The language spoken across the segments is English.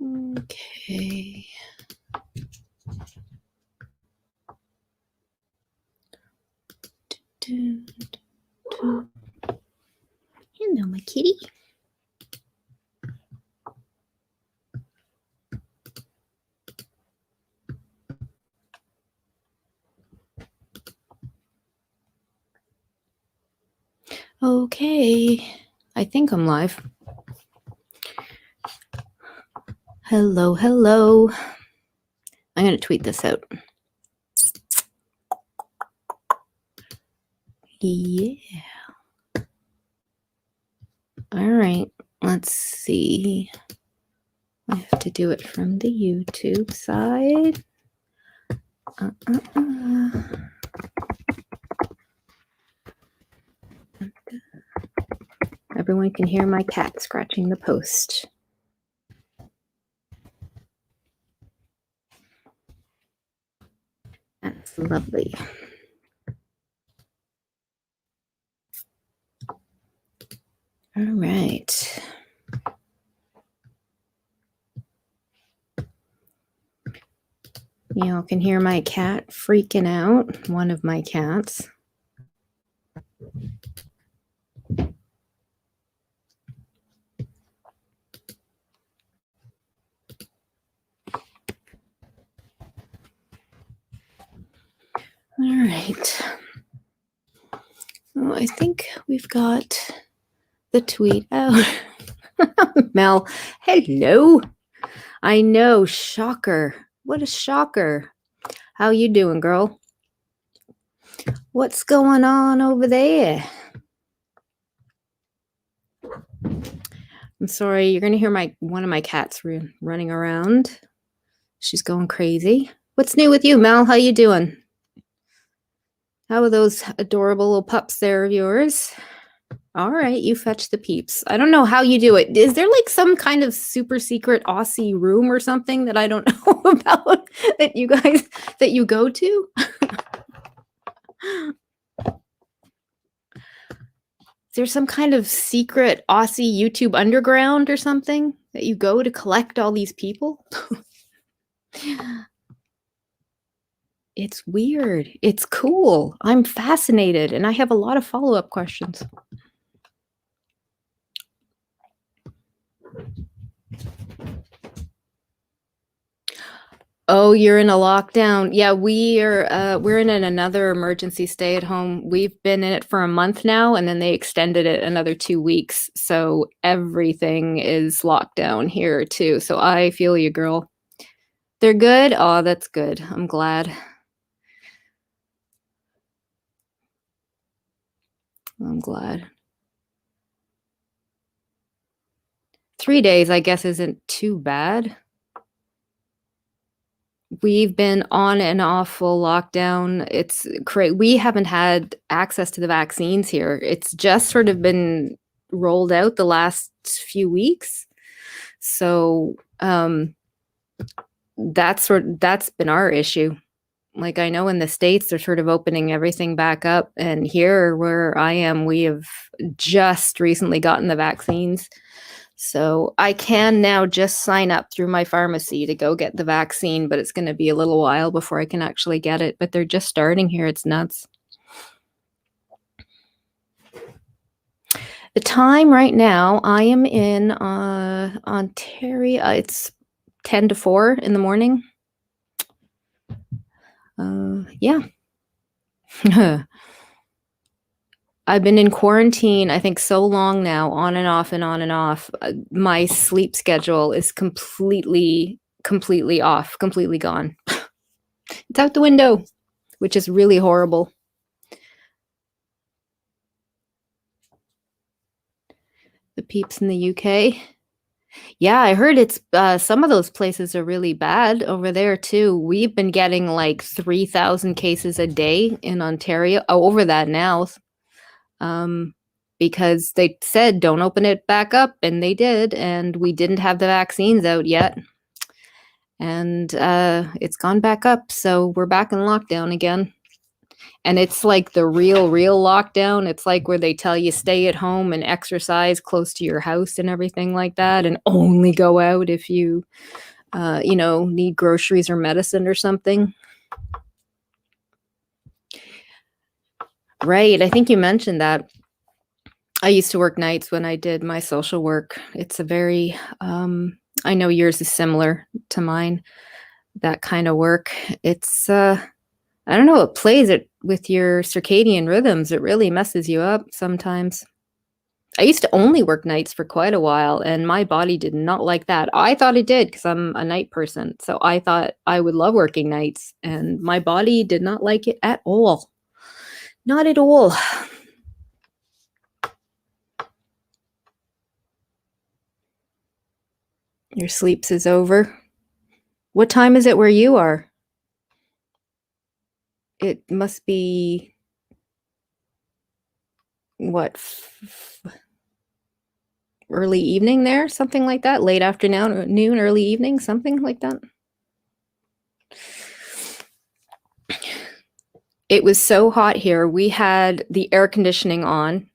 Okay. Hello, my kitty. Okay, I think I'm live. Hello, hello. I'm going to tweet this out. Yeah. All right, let's see. I have to do it from the YouTube side. Everyone can hear my cat scratching the post. That's lovely. All right. Y'all can hear my cat freaking out, one of my cats. All right. Oh, I think we've got the tweet out. Mel, hello. I know, shocker. What a shocker. How you doing, girl? What's going on over there? I'm sorry, you're going to hear one of my cats running around. She's going crazy. What's new with you, Mel? How you doing? How are those adorable little pups there of yours? All right, you fetch the peeps. I don't know how you do it. Is there like some kind of super secret Aussie room or something that I don't know about that you go to? Is there some kind of secret Aussie YouTube underground or something that you go to collect all these people? It's weird. It's cool. I'm fascinated, and I have a lot of follow-up questions. Oh, you're in a lockdown. Yeah, we're in another emergency stay at home. We've been in it for a month now, and then they extended it another 2 weeks. So everything is locked down here too. So I feel you, girl. They're good? Oh, that's good. I'm glad. I'm glad. 3 days, I guess, isn't too bad. We've been on and off full lockdown. It's crazy. We haven't had access to the vaccines here. It's just sort of been rolled out the last few weeks. So that's been our issue. Like, I know in the States, they're sort of opening everything back up. And here where I am, we have just recently gotten the vaccines. So I can now just sign up through my pharmacy to go get the vaccine, but it's going to be a little while before I can actually get it. But they're just starting here. It's nuts. The time right now, I am in Ontario. It's 10 to 4 in the morning. Yeah. I've been in quarantine, I think, so long now, on and off and on and off. My sleep schedule is completely off, completely gone. It's out the window, which is really horrible. The peeps in the UK. Yeah, I heard it's some of those places are really bad over there too. We've been getting like 3,000 cases a day in Ontario. Oh, over that now. Because they said don't open it back up, and they did, and we didn't have the vaccines out yet. And it's gone back up, so we're back in lockdown again. And it's like the real lockdown. It's like where they tell you stay at home and exercise close to your house and everything like that, and only go out if you, need groceries or medicine or something. Right. I think you mentioned that. I used to work nights when I did my social work. It's a very, I know yours is similar to mine, that kind of work. It's, I don't know, it plays it with your circadian rhythms. It really messes you up sometimes. I used to only work nights for quite a while, and my body did not like that. I thought it did because I'm a night person. So I thought I would love working nights, and my body did not like it at all. Not at all. Your sleeps is over. What time is it where you are? It must be what, early evening there, something like that, late afternoon, noon, early evening, something like that. It was so hot here. We had the air conditioning on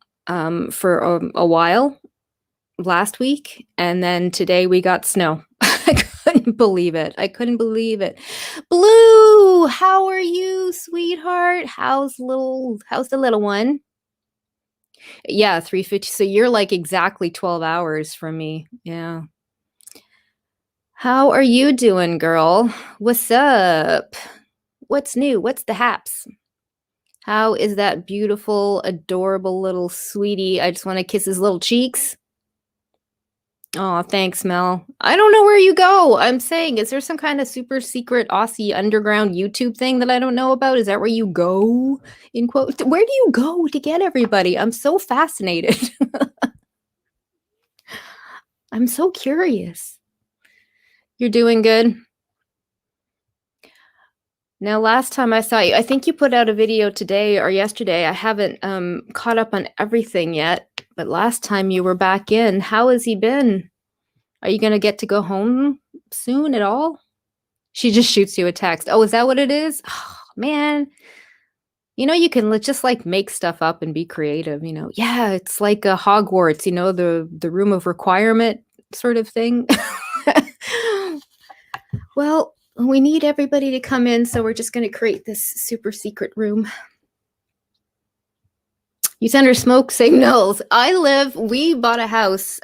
for a while last week, and then today we got snow. I couldn't believe it. I couldn't believe it. Blue, how are you, sweetheart? How's the little one? Yeah, 3:50. So you're like exactly 12 hours from me. Yeah. How are you doing, girl? What's up? What's new? What's the haps? How is that beautiful, adorable little sweetie? I just want to kiss his little cheeks. Oh, thanks, Mel. I don't know where you go. I'm saying, is there some kind of super secret Aussie underground YouTube thing that I don't know about? Is that where you go? In quote, where do you go to get everybody? I'm so fascinated. I'm so curious. You're doing good. Now, last time I saw you, I think you put out a video today or yesterday. I haven't caught up on everything yet, but last time you were back in, how has he been? Are you going to get to go home soon at all? She just shoots you a text. Oh, is that what it is? Oh, man. You can just like make stuff up and be creative, Yeah, it's like a Hogwarts, the room of requirement sort of thing. Well, we need everybody to come in, so we're just going to create this super secret room. You send her smoke signals. We bought a house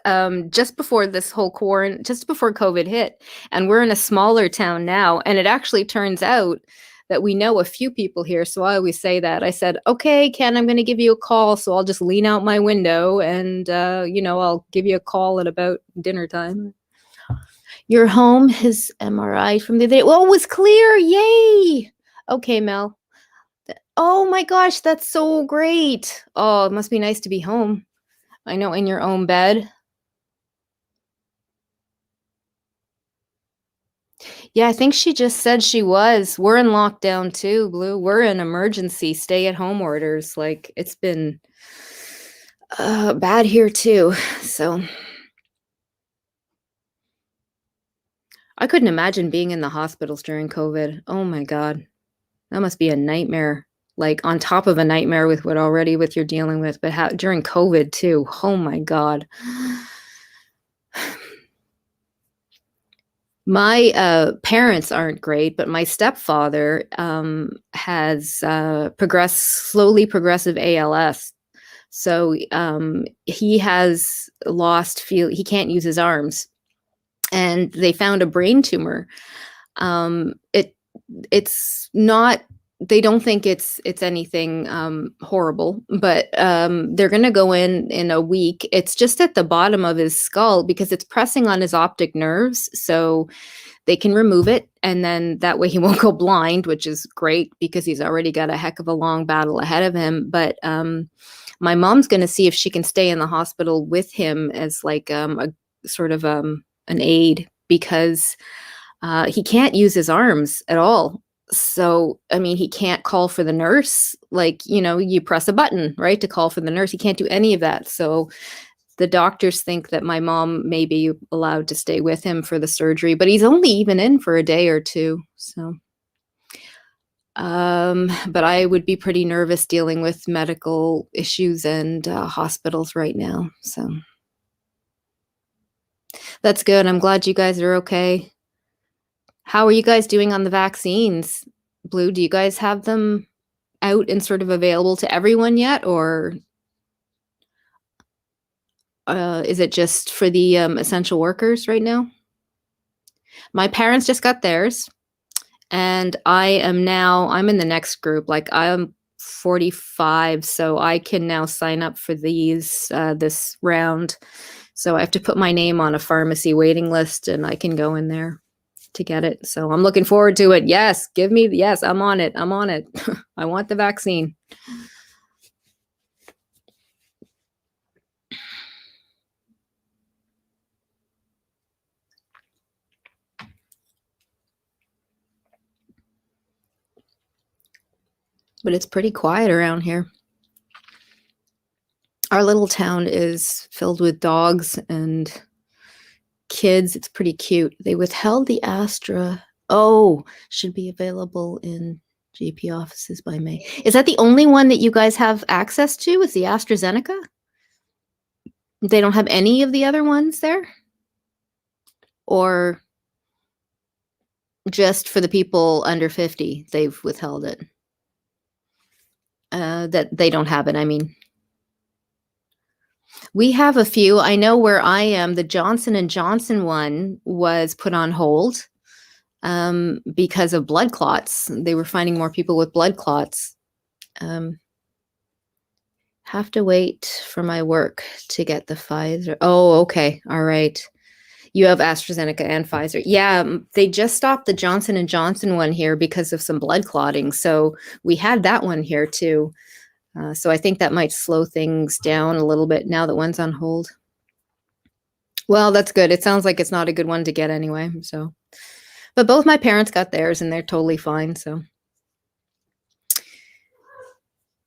just before this whole quarantine, just before COVID hit, and we're in a smaller town now, and it actually turns out that we know a few people here, so I always say that. I said, okay, Ken, I'm going to give you a call, so I'll just lean out my window, and, I'll give you a call at about dinner time. Your home, his MRI from the day. Well, it was clear. Yay. Okay, Mel. Oh my gosh, that's so great. Oh, it must be nice to be home. I know, in your own bed. Yeah, I think she just said she was. We're in lockdown too, Blue. We're in emergency stay-at-home orders. Like, it's been bad here too. So I couldn't imagine being in the hospitals during COVID. Oh my God. That must be a nightmare. Like on top of a nightmare with what you're dealing with, but during COVID too. Oh my God. My parents aren't great, but my stepfather has slowly progressive ALS. So he has he can't use his arms, and they found a brain tumor. It's not, they don't think it's anything horrible, but they're going to go in a week. It's just at the bottom of his skull because it's pressing on his optic nerves. So they can remove it, and then that way he won't go blind, which is great because he's already got a heck of a long battle ahead of him. But my mom's going to see if she can stay in the hospital with him as like a sort of an aide, because he can't use his arms at all. So, I mean, he can't call for the nurse. Like, you press a button, right, to call for the nurse. He can't do any of that. So the doctors think that my mom may be allowed to stay with him for the surgery, but he's only even in for a day or two. So But I would be pretty nervous dealing with medical issues and hospitals right now. So that's good. I'm glad you guys are okay. How are you guys doing on the vaccines? Blue, do you guys have them out and sort of available to everyone yet, or is it just for the essential workers right now? My parents just got theirs, and I'm in the next group. Like, I'm 45, so I can now sign up for these this round. So I have to put my name on a pharmacy waiting list, and I can go in there to get it. So I'm looking forward to it. Yes, yes, I'm on it. I'm on it. I want the vaccine. But it's pretty quiet around here. Our little town is filled with dogs and kids. It's pretty cute. They withheld the Astra. Oh, should be available in GP offices by May. Is that the only one that you guys have access to? Is the AstraZeneca? They don't have any of the other ones there? Or just for the people under 50, they've withheld it? That they don't have it, I mean. We have a few. I know where I am, the Johnson & Johnson one was put on hold because of blood clots. They were finding more people with blood clots. Have to wait for my work to get the Pfizer. Oh, okay. All right. You have AstraZeneca and Pfizer. Yeah, they just stopped the Johnson & Johnson one here because of some blood clotting. So we had that one here too. So I think that might slow things down a little bit now that one's on hold. Well, that's good. It sounds like it's not a good one to get anyway. So, but both my parents got theirs and they're totally fine. So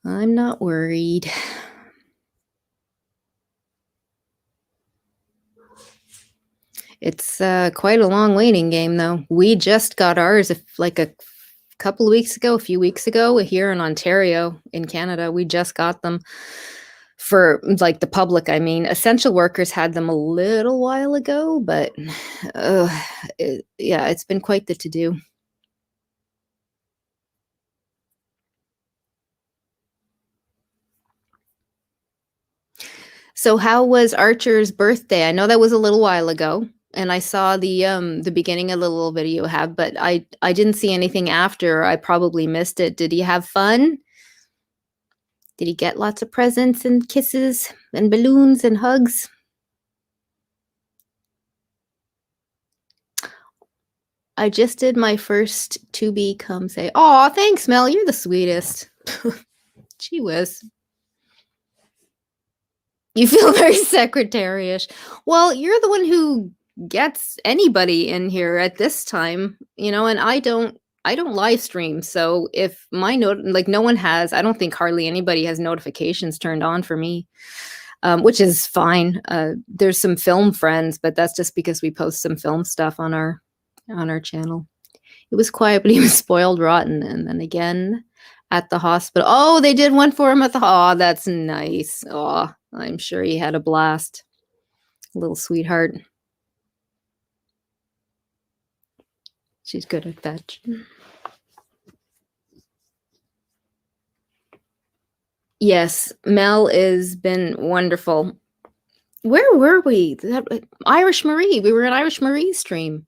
I'm not worried. It's quite a long waiting game, though. We just got ours like a couple of weeks ago, a few weeks ago, here in Ontario, in Canada. We just got them for like the public. I mean, essential workers had them a little while ago, but yeah, it's been quite the to-do. So how was Archer's birthday? I know that was a little while ago, and I saw the beginning of the little video you have, but I didn't see anything after. I probably missed it. Did he have fun? Did he get lots of presents and kisses and balloons and hugs? I just did my first to be come say. Oh, thanks, Mel. You're the sweetest. Gee whiz. You feel very secretary-ish. Well, you're the one who gets anybody in here at this time, you know, and I don't live stream. So if my note, like no one has, I don't think hardly anybody has notifications turned on for me, which is fine. There's some film friends, but that's just because we post some film stuff on our channel. It was quiet, but he was spoiled rotten. And then again at the hospital. Oh, they did one for him at the, oh, that's nice. Oh, I'm sure he had a blast. Little sweetheart. She's good at fetch. Yes, Mel has been wonderful. Where were we? Irish Marie. We were at Irish Marie's stream.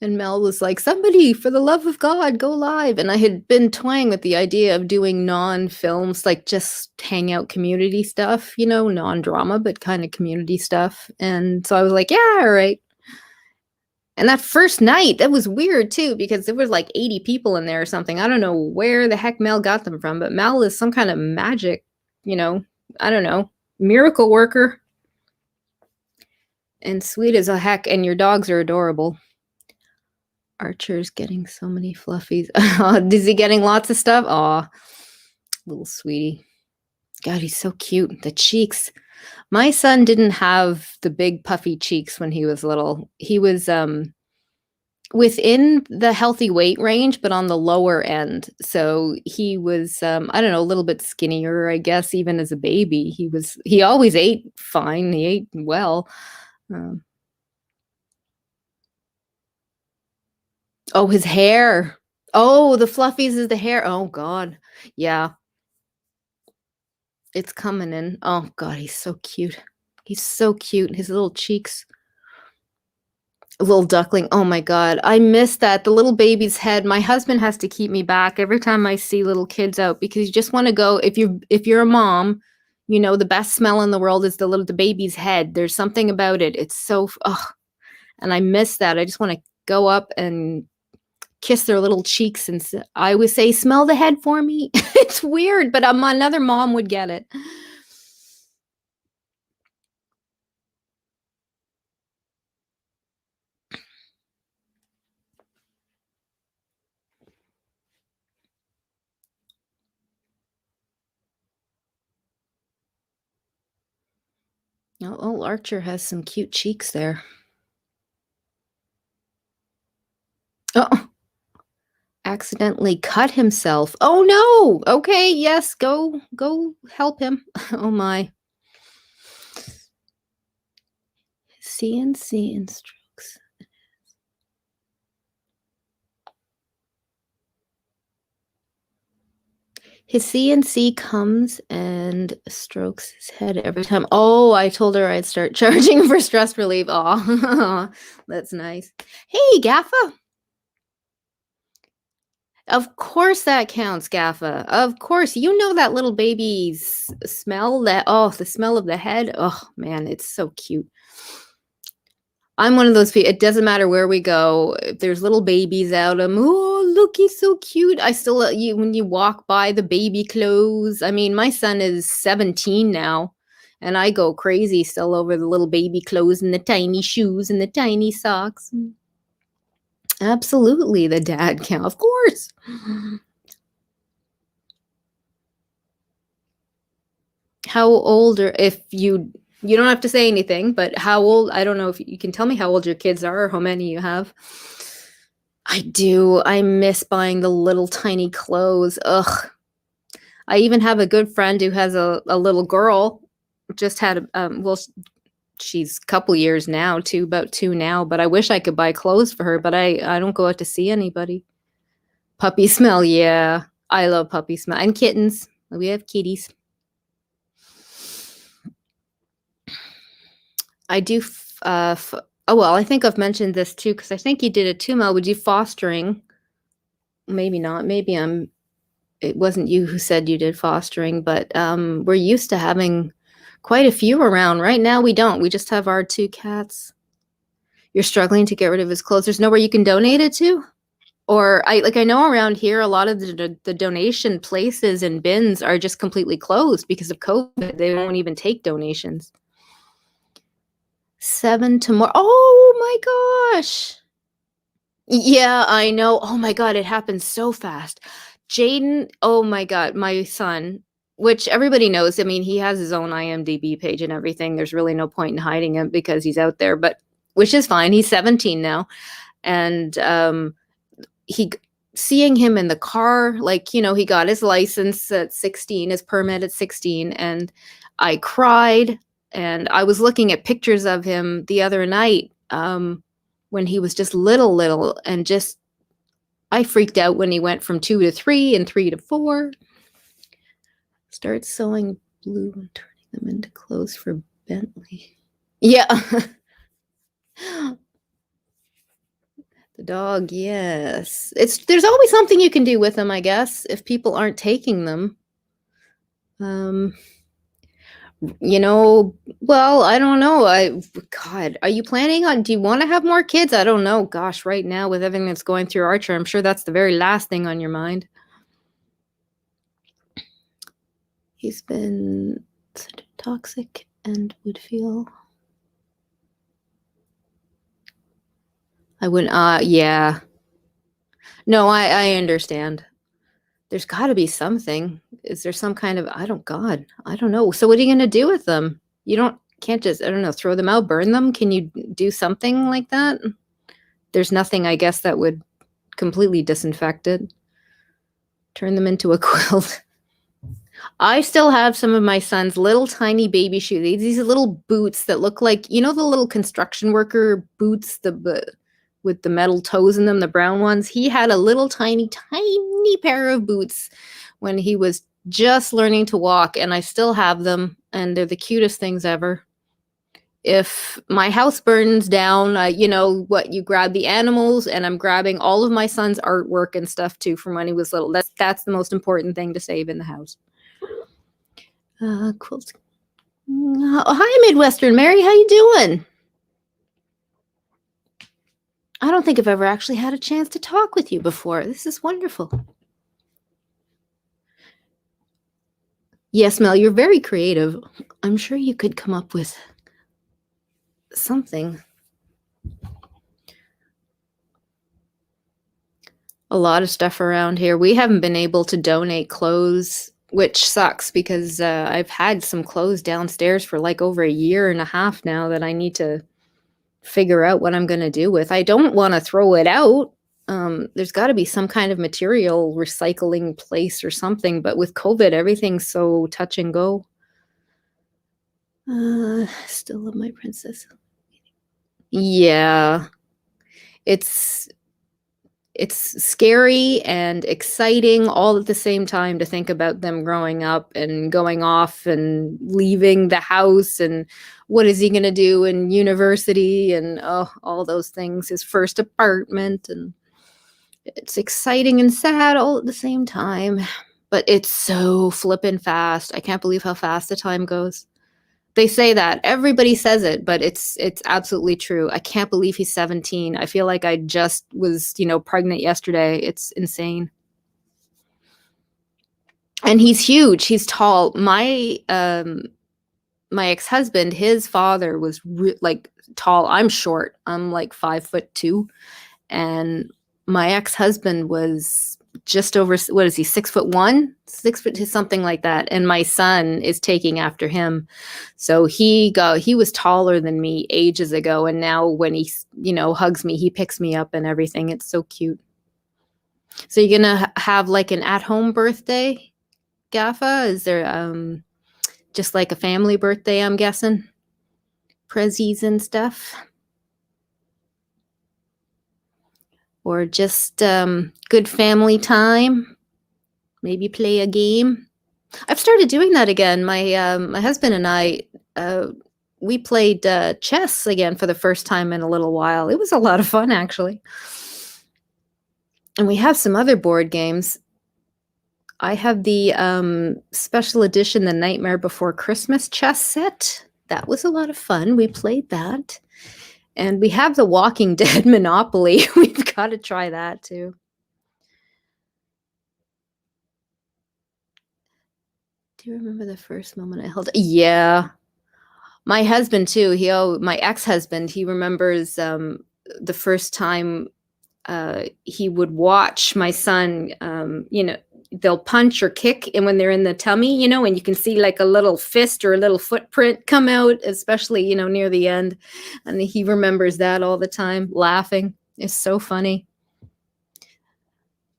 And Mel was like, somebody, for the love of God, go live. And I had been toying with the idea of doing non-films, like just hangout community stuff, you know, non-drama, but kind of community stuff. And so I was like, yeah, all right. And that first night, that was weird too, because there was like 80 people in there or something. I don't know where the heck Mel got them from, but Mel is some kind of magic, you know, I don't know, miracle worker. And sweet as a heck. And your dogs are adorable. Archer's getting so many fluffies. Is he getting lots of stuff? Aw, little sweetie. God, he's so cute. The cheeks. My son didn't have the big puffy cheeks when he was little. He was within the healthy weight range, but on the lower end. So he was, I don't know, a little bit skinnier, I guess, even as a baby. He always ate fine. He ate well. Um, oh, his hair. Oh, the fluffies is the hair. Oh, God. Yeah, it's coming in. Oh, God, he's so cute. He's so cute. His little cheeks. A little duckling. Oh my God. I miss that. The little baby's head. My husband has to keep me back every time I see little kids out because you just want to go. If you're a mom, you know, the best smell in the world is the baby's head. There's something about it. It's so and I miss that. I just want to go up and kiss their little cheeks and I would say, smell the head for me. It's weird, but another mom would get it. Oh, Archer has some cute cheeks there. Oh, accidentally cut himself. Oh no. Okay, yes, go help him. Oh my. CNC and strokes. His CNC comes and strokes his head every time. Oh, I told her I'd start charging for stress relief. Oh, that's nice. Hey, Gaffa. Of course that counts, Gaffa. Of course. You know that little baby's smell, the smell of the head. Oh, man, it's so cute. I'm one of those people. It doesn't matter where we go. If there's little babies out, oh, look, he's so cute. I still when you walk by the baby clothes. I mean, my son is 17 now, and I go crazy still over the little baby clothes and the tiny shoes and the tiny socks. Absolutely, the dad count, of course. How old are if you don't have to say anything, but how old? I don't know if you can tell me how old your kids are or how many you have. I do. I miss buying the little tiny clothes. Ugh. I even have a good friend who has a little girl. Just had well, she's a couple years now, about two now. But I wish I could buy clothes for her, but I don't go out to see anybody. Puppy smell, yeah. I love puppy smell and kittens. We have kitties. I do. Oh well, I think I've mentioned this too because I think you did it too, Mel. Would you fostering? Maybe not. Maybe it wasn't you who said you did fostering, but we're used to having quite a few around. Right now, we don't. We just have our two cats. You're struggling to get rid of his clothes. There's nowhere you can donate it to? Or I know around here, a lot of the donation places and bins are just completely closed because of COVID. They won't even take donations. 7 tomorrow. Oh my gosh. Yeah, I know. Oh my God, it happened so fast. Jaden, oh my God, my son, which everybody knows. I mean, he has his own IMDb page and everything. There's really no point in hiding him because he's out there, but which is fine. He's 17 now. And he seeing him in the car, like, you know, he got his license at 16, his permit at 16, and I cried. And I was looking at pictures of him the other night when he was just little, and just I freaked out when he went from 2 to 3 and 3 to 4. Start sewing blue and turning them into clothes for Bentley. Yeah. The dog, yes. There's always something you can do with them, I guess, if people aren't taking them. You know, well, I don't know. God, are you planning on, do you want to have more kids? I don't know. Gosh, right now with everything that's going through Archer, I'm sure that's the very last thing on your mind. He's been toxic and would feel. I wouldn't, yeah. No, I understand. There's got to be something. Is there some kind of, I don't know. So what are you going to do with them? Can't just, I don't know, throw them out, burn them? Can you do something like that? there's nothing, I guess, that would completely disinfect it. Turn them into a quilt. I still have some of my son's little tiny baby shoes. These little boots that look like, the little construction worker boots, with the metal toes in them, the brown ones. He had a little tiny, tiny pair of boots when he was just learning to walk, and I still have them, and they're the cutest things ever. If my house burns down, you grab the animals, and I'm grabbing all of my son's artwork and stuff too from when he was little. That's the most important thing to save in the house. Quilt. Oh, hi, Midwestern Mary. How you doing? I don't think I've ever actually had a chance to talk with you before. This is wonderful. Yes, Mel, you're very creative. I'm sure you could come up with something. A lot of stuff around here. We haven't been able to donate clothes, which sucks because I've had some clothes downstairs for like over a year and a half now that I need to figure out what I'm going to do with. I don't want to throw it out. There's got to be some kind of material recycling place or something, but with COVID, everything's so touch and go. Still love my princess. Yeah, it's scary and exciting all at the same time to think about them growing up and going off and leaving the house, and what is he going to do in university, and all those things, his first apartment, and it's exciting and sad all at the same time. But it's so flippin' fast. I can't believe how fast the time goes. They say that. Everybody says it, but it's absolutely true. I can't believe he's 17. I feel like I just was, pregnant yesterday. It's insane. And he's huge. He's tall. My ex-husband, his father was tall. I'm short. I'm like 5'2", and my ex-husband was just over, what is he, 6'1", 6 foot, something like that. And my son is taking after him. So he was taller than me ages ago. And now when he, hugs me, he picks me up and everything. It's so cute. So you're going to have like an at-home birthday, Gaffa? Is there just like a family birthday, I'm guessing? Prezzies and stuff? Or just good family time? Maybe play a game? I've started doing that again. My husband and I, we played chess again for the first time in a little while. It was a lot of fun, actually. And we have some other board games. I have the special edition, The Nightmare Before Christmas chess set. That was a lot of fun. We played that. And we have the Walking Dead Monopoly. We've got to try that too. Do you remember the first moment I held it? Yeah. My husband too. My ex-husband, he remembers the first time he would watch my son, they'll punch or kick, and when they're in the tummy, and you can see like a little fist or a little footprint come out, especially, near the end. And he remembers that all the time, laughing. It's so funny.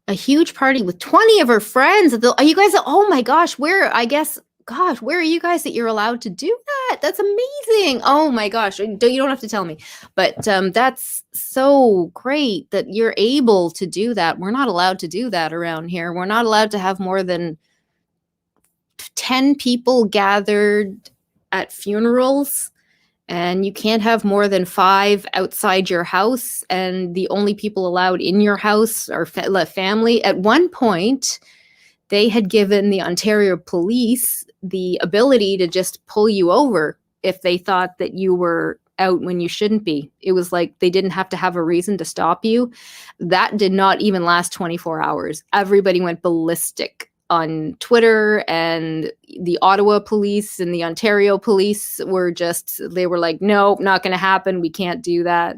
A huge party with 20 of her friends. Are you guys, oh my gosh, where are you guys that you're allowed to do that? That's amazing. Oh my gosh. You don't have to tell me, but that's so great that you're able to do that. We're not allowed to do that around here. We're not allowed to have more than 10 people gathered at funerals, and you can't have more than 5 outside your house, and the only people allowed in your house are family. At one point, they had given the Ontario police the ability to just pull you over if they thought that you were out when you shouldn't be. It was like they didn't have to have a reason to stop you. That did not even last 24 hours. Everybody went ballistic on Twitter, and the Ottawa police and the Ontario police they were like, no, not going to happen. We can't do that.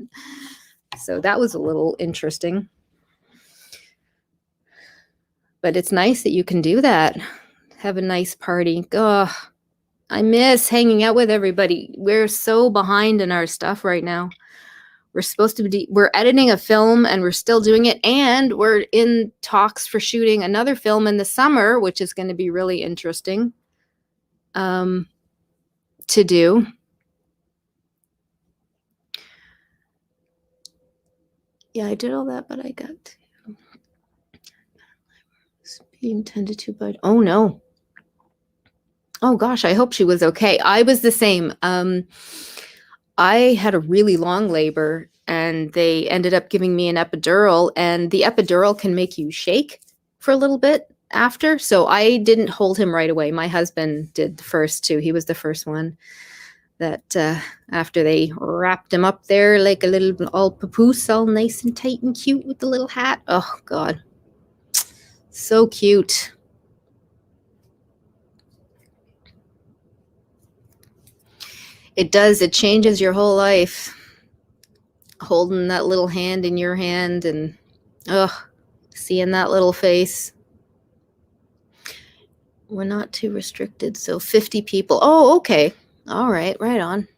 So that was a little interesting. But it's nice that you can do that. Have a nice party. Oh, I miss hanging out with everybody. We're so behind in our stuff right now. we're editing a film and we're still doing it, and we're in talks for shooting another film in the summer, which is going to be really interesting to do. Yeah, I did all that, but I got being tended to, but oh no. Oh gosh, I hope she was okay. I was the same. I had a really long labor and they ended up giving me an epidural, and the epidural can make you shake for a little bit after. So I didn't hold him right away. My husband did the first two. He was the first one that after they wrapped him up there like a little all papoose, all nice and tight and cute with the little hat. Oh God, so cute. It does. It changes your whole life. Holding that little hand in your hand and seeing that little face. We're not too restricted, so 50 people. Oh, okay. All right, right on.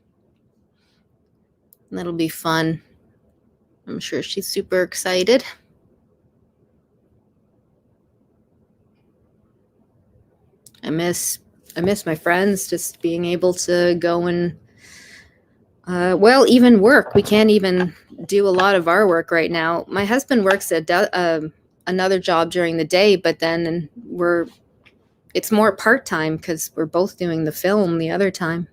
That'll be fun. I'm sure she's super excited. I miss my friends, just being able to go and even work. We can't even do a lot of our work right now. My husband works at another job during the day, but then it's more part-time because we're both doing the film the other time.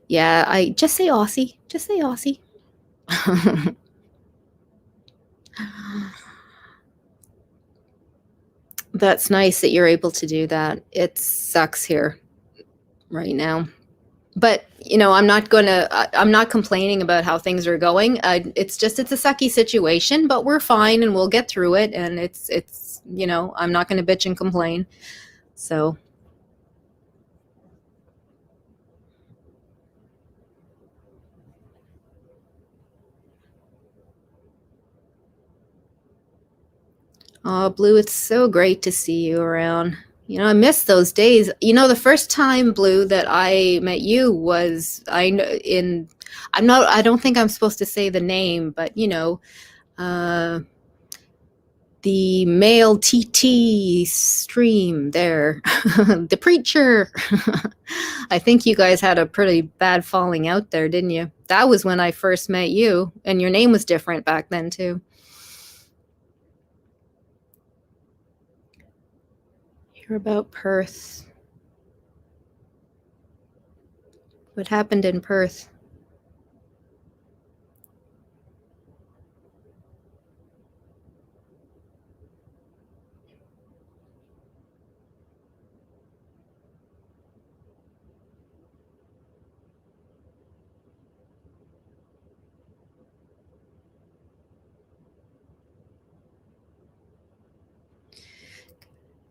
Yeah, I just say Aussie. Just say Aussie. That's nice that you're able to do that. It sucks here right now. But, I'm not complaining about how things are going. It's a sucky situation, but we're fine and we'll get through it. And it's I'm not going to bitch and complain. So. Oh, Blue, it's so great to see you around. I miss those days. The first time, Blue, that I met you was I don't think I'm supposed to say the name, but the male TT stream there, the preacher. I think you guys had a pretty bad falling out there, didn't you? That was when I first met you, and your name was different back then too. Hear about Perth. What happened in Perth?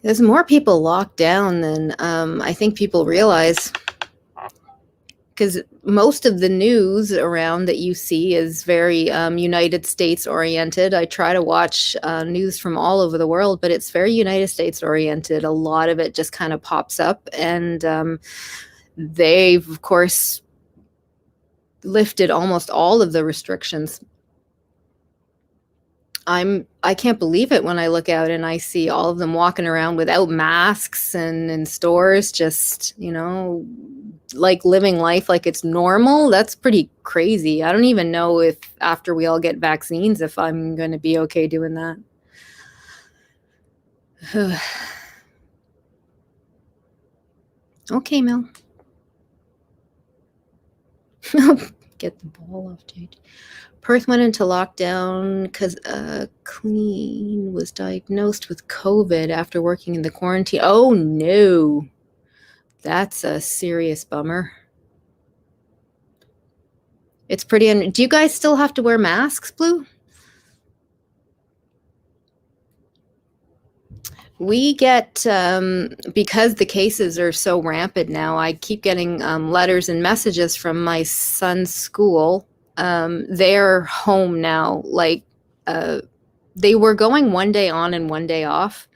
There's more people locked down than I think people realize, because most of the news around that you see is very United States oriented. I try to watch news from all over the world, but it's very United States oriented. A lot of it just kind of pops up, and they've, of course, lifted almost all of the restrictions. I can't believe it when I look out and I see all of them walking around without masks and in stores, just, like living life like it's normal. That's pretty crazy. I don't even know if after we all get vaccines, if I'm going to be okay doing that. Okay, Mel. Get the ball off, Jade. Perth went into lockdown because Clean was diagnosed with COVID after working in the quarantine. Oh, no. That's a serious bummer. It's pretty. Do you guys still have to wear masks, Blue? We get, because the cases are so rampant now, I keep getting letters and messages from my son's school. They're home now. Like, they were going one day on and one day off.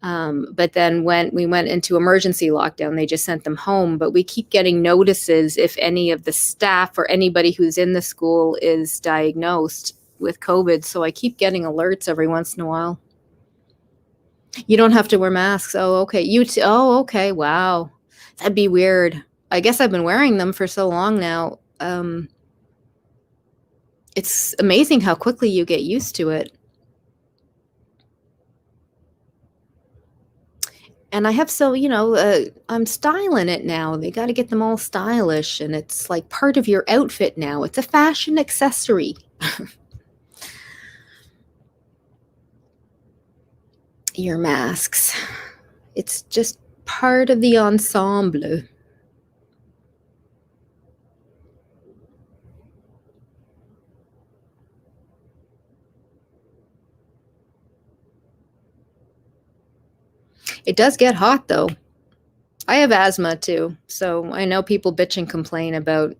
But then when we went into emergency lockdown, they just sent them home. But we keep getting notices if any of the staff or anybody who's in the school is diagnosed with COVID. So I keep getting alerts every once in a while. You don't have to wear masks. Oh, okay. Oh, okay. Wow. That'd be weird. I guess I've been wearing them for so long now. It's amazing how quickly you get used to it. And I have I'm styling it now. They got to get them all stylish, and it's like part of your outfit now. It's a fashion accessory. Your masks. It's just part of the ensemble. It does get hot, though. I have asthma, too. So I know people bitch and complain about,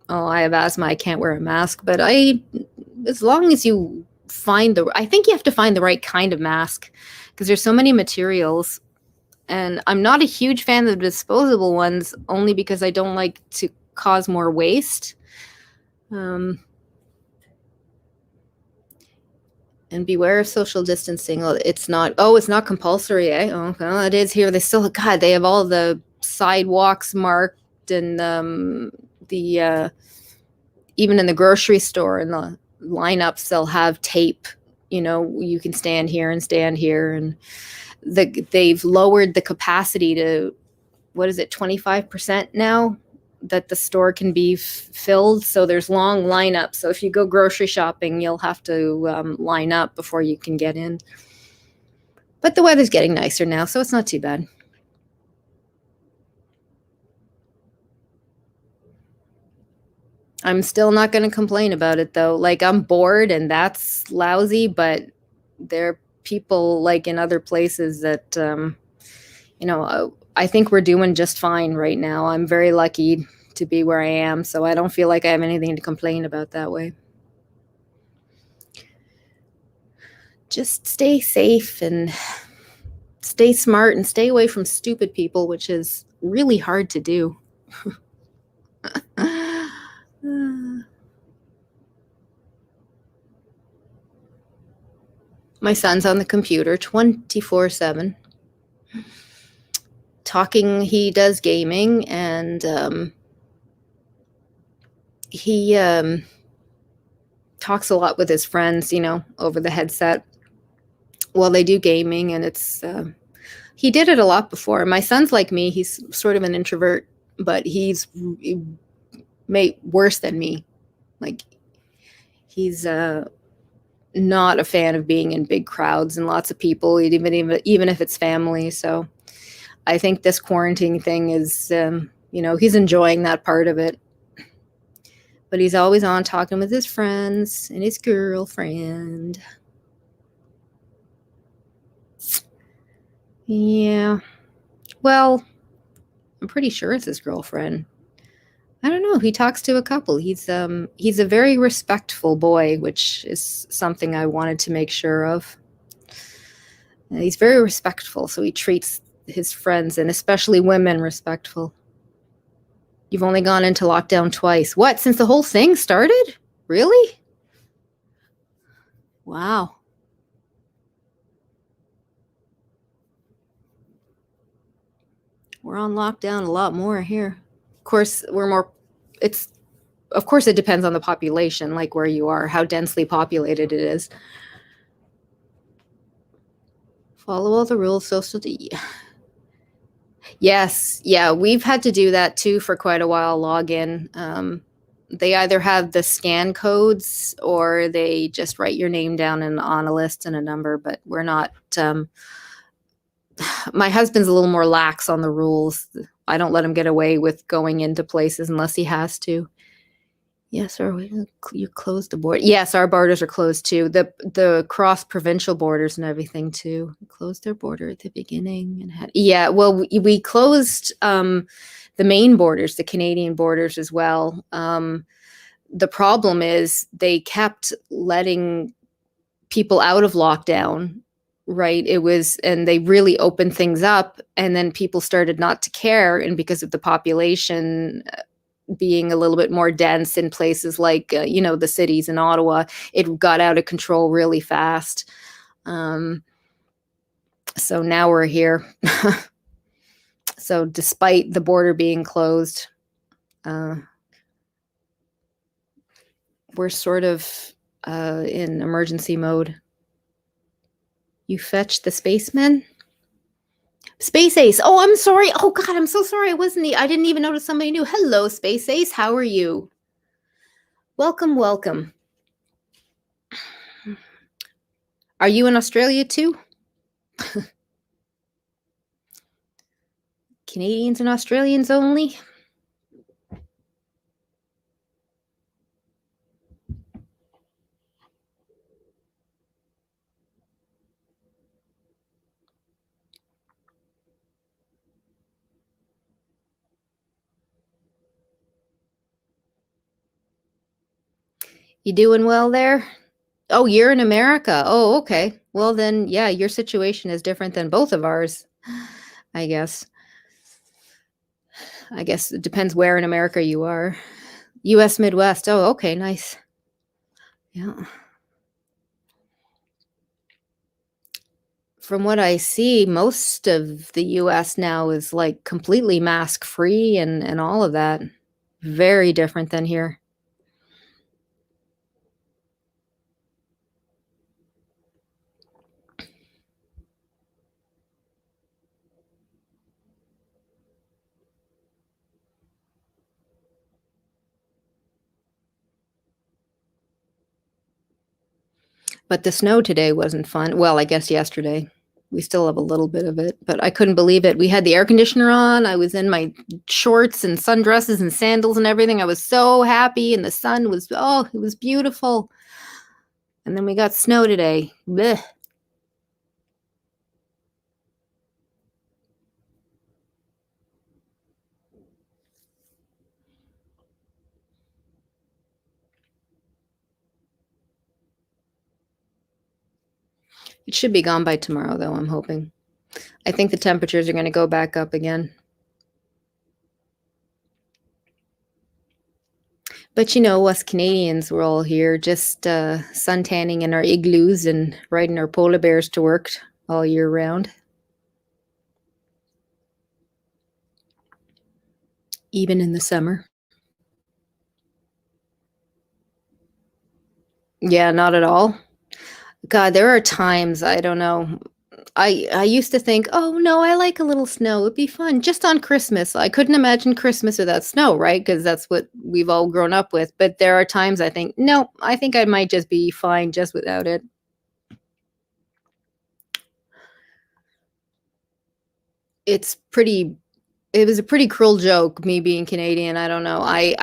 oh, I have asthma, I can't wear a mask. But as long as you I think you have to find the right kind of mask, because there's so many materials. And I'm not a huge fan of the disposable ones, only because I don't like to cause more waste. And beware of social distancing. It's not compulsory, eh? Oh, well, it is here. They have all the sidewalks marked, and even in the grocery store, in the lineups, they'll have tape. You can stand here and stand here, and they've lowered the capacity to, what is it, 25% now that the store can be filled. So there's long lineups. So if you go grocery shopping, you'll have to line up before you can get in. But the weather's getting nicer now, so it's not too bad. I'm still not going to complain about it, though. Like, I'm bored, and that's lousy, but there are people, like, in other places that, I think we're doing just fine right now. I'm very lucky to be where I am, so I don't feel like I have anything to complain about that way. Just stay safe and stay smart and stay away from stupid people, which is really hard to do. My son's on the computer 24/7. He does gaming, and he talks a lot with his friends, over the headset while they do gaming. And he did it a lot before. My son's like me. He's sort of an introvert, but he's worse than me. Like, he's not a fan of being in big crowds and lots of people, even if it's family. So I think this quarantine thing is, he's enjoying that part of it. But he's always on talking with his friends and his girlfriend. Yeah. Well, I'm pretty sure it's his girlfriend. I don't know. He talks to a couple. He's a very respectful boy, which is something I wanted to make sure of. He's very respectful, so he treats his friends, and especially women, respectful. You've only gone into lockdown twice. What? Since the whole thing started? Really? Wow. We're on lockdown a lot more here. Of course, it depends on the population, like where you are, how densely populated it is. Follow all the rules, Yes. Yeah, we've had to do that too for quite a while, log in. They either have the scan codes or they just write your name down on a list and a number, but we're not. My husband's a little more lax on the rules. I don't let him get away with going into places unless he has to. Yes, or you closed the border. Yes, our borders are closed too. The cross-provincial borders and everything too. We closed their border at the beginning and we closed the main borders, the Canadian borders as well. The problem is they kept letting people out of lockdown right? It was, and they really opened things up, and then people started not to care, and because of the population being a little bit more dense in places like, the cities in Ottawa, it got out of control really fast. Um, so now we're here. So despite the border being closed, uh, we're sort of in emergency mode. You fetch the spaceman? Space Ace. Oh, I'm sorry. Oh God, I'm so sorry. I didn't even notice somebody new. Hello, Space Ace. How are you? Welcome, welcome. Are you in Australia too? Canadians and Australians only? You doing well there? Oh, you're in America. Oh, okay. Well, then, yeah, your situation is different than both of ours, I guess. I guess it depends where in America you are. US Midwest. Oh, okay, nice. Yeah. From what I see, most of the US now is like completely mask free and all of that. Very different than here. But the snow today wasn't fun. Well, I guess yesterday. We still have a little bit of it, but I couldn't believe it. We had the air conditioner on. I was in my shorts and sundresses and sandals and everything. I was so happy, and the sun was, oh, it was beautiful. And then we got snow today. Blech. It should be gone by tomorrow, though, I'm hoping. I think the temperatures are going to go back up again. But us Canadians, we're all here just sun tanning in our igloos and riding our polar bears to work all year round. Even in the summer. Yeah, not at all. God, there are times, I don't know. I used to think, "Oh, no, I like a little snow. It'd be fun just on Christmas." I couldn't imagine Christmas without snow, right? Because that's what we've all grown up with. But there are times I think, "No, I think I might just be fine just without it." It's pretty It was a pretty cruel joke, me being Canadian. I don't know. I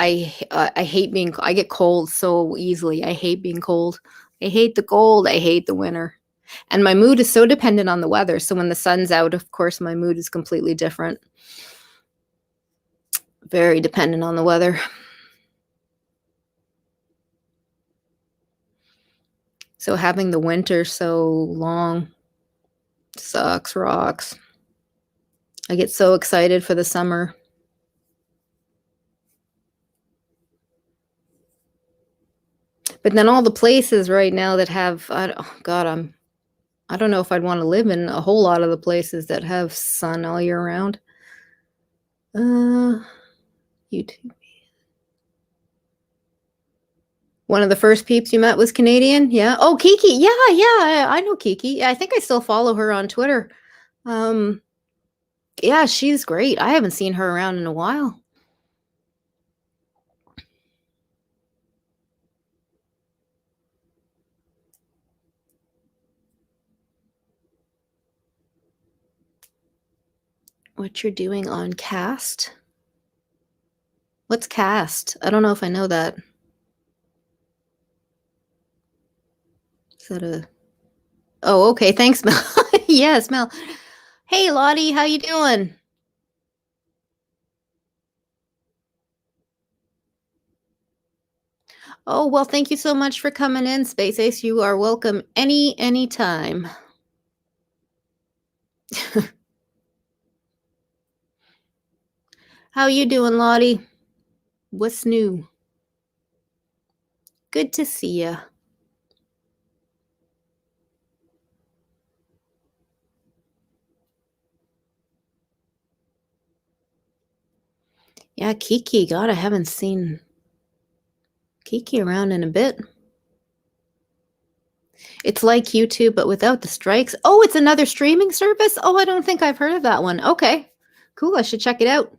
hate I get cold so easily. I hate being cold. I hate the cold. I hate the winter. And my mood is so dependent on the weather. So when the sun's out, of course, my mood is completely different. Very dependent on the weather. So having the winter so long sucks rocks. I get so excited for the summer. But then all the places right now that have, oh God, I don't know if I'd want to live in a whole lot of the places that have sun all year round. YouTube. One of the first peeps you met was Canadian? Yeah. Oh, Kiki. Yeah, yeah. I know Kiki. I think I still follow her on Twitter. Um, yeah, she's great. I haven't seen her around in a while. What you're doing on Cast? What's Cast? I don't know if I know that. Is that a Oh, okay. Thanks, Mel. Yes, Mel. Hey, Lottie, how you doing? Oh, well, thank you so much for coming in, Space Ace. You are welcome anytime. How you doing, Lottie? What's new? Good to see ya. Yeah, Kiki. God, I haven't seen Kiki around in a bit. It's like YouTube, but without the strikes. Oh, it's another streaming service? Oh, I don't think I've heard of that one. Okay, cool. I should check it out.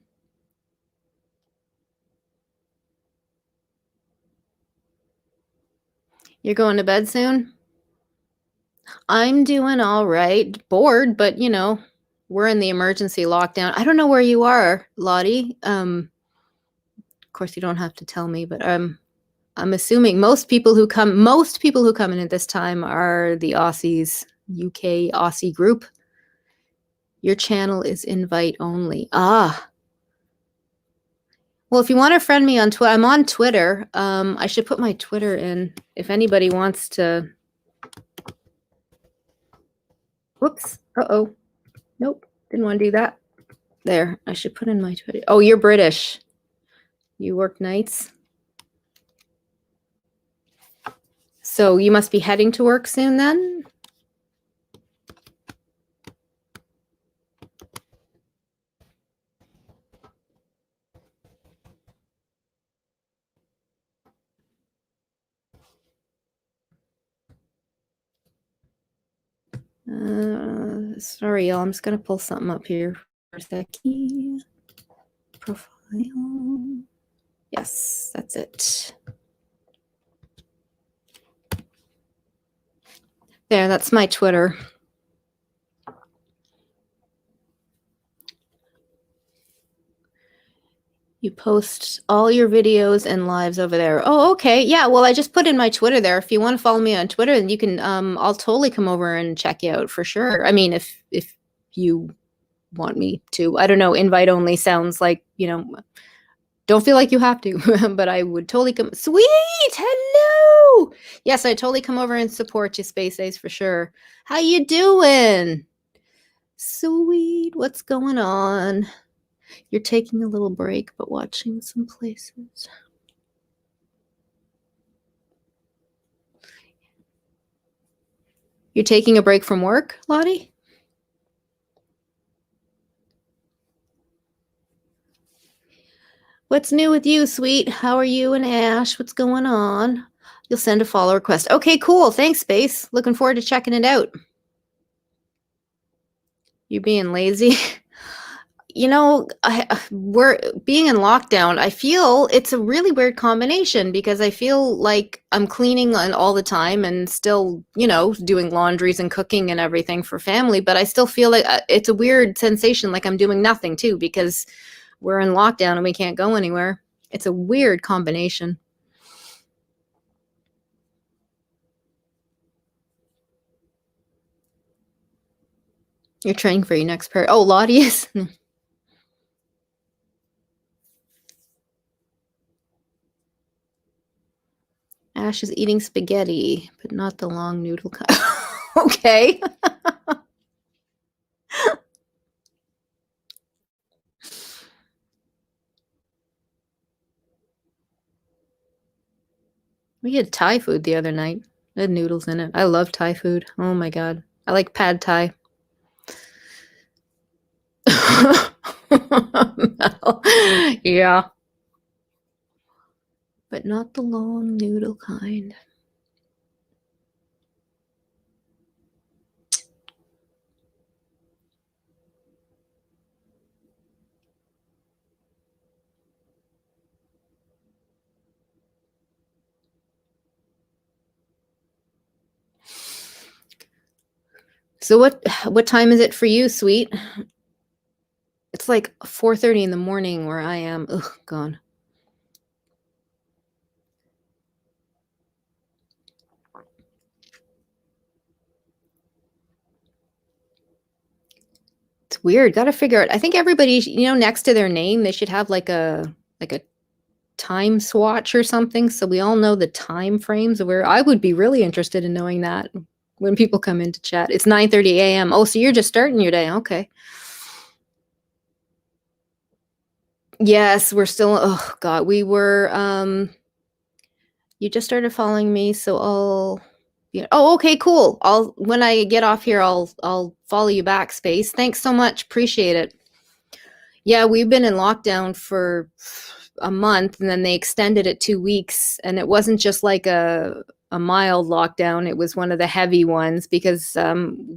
You're going to bed soon? I'm doing all right. Bored, but you know, we're in the emergency lockdown. I don't know where you are, Lottie. Of course you don't have to tell me, but I'm assuming most people who come in at this time are the Aussies, UK Aussie group. Your channel is invite only. Ah. Well, if you want to friend me on Twitter, I'm on Twitter. I should put my Twitter in if anybody wants to. Whoops. Uh-oh. Nope. Didn't want to do that. There. I should put in my Twitter. Oh, you're British. You work nights. So you must be heading to work soon then? Sorry, y'all. I'm just going to pull something up here for a second. Profile. Yes, that's it. There, that's my Twitter. You post all your videos and lives over there. Oh, okay. Yeah, well, I just put in my Twitter there. If you want to follow me on Twitter, then you can I'll totally come over and check you out for sure. I mean, if you want me to. I don't know, invite only sounds like, you know, don't feel like you have to, but I would totally come. Sweet, hello. Yes, I totally come over and support you, Space Ace, for sure. How you doing? Sweet, what's going on? You're taking a little break, but watching some places. You're taking a break from work, Lottie? What's new with you, sweet? How are you and Ash? What's going on? You'll send a follow request. Okay, cool. Thanks, Space. Looking forward to checking it out. You being lazy? You know, we're being in lockdown. I feel it's a really weird combination because I feel like I'm cleaning all the time and still, you know, doing laundries and cooking and everything for family. But I still feel like it's a weird sensation, like I'm doing nothing too, because we're in lockdown and we can't go anywhere. It's a weird combination. You're training for your next pair. Oh, Lottie is. Ash is eating spaghetti, but not the long noodle kind. Okay. We had Thai food the other night. It had noodles in it. I love Thai food. Oh my god. I like pad Thai. Yeah. But not the long noodle kind. So what time is it for you, sweet? It's like 4:30 in the morning where I am. Ugh, gone. It's weird. Got to figure out. I think everybody, you know, next to their name, they should have like a time swatch or something, so we all know the time frames. Where I would be really interested in knowing that. when people come in to chat. It's 9:30 a.m. Oh, so you're just starting your day. Okay. Yes, we're still, oh God, we were, you just started following me, so I'll, yeah. Oh, okay, cool. When I get off here, I'll follow you back, Space. Thanks so much. Appreciate it. Yeah, we've been in lockdown for a month, and then they extended it 2 weeks, and it wasn't just like a mild lockdown. It was one of the heavy ones because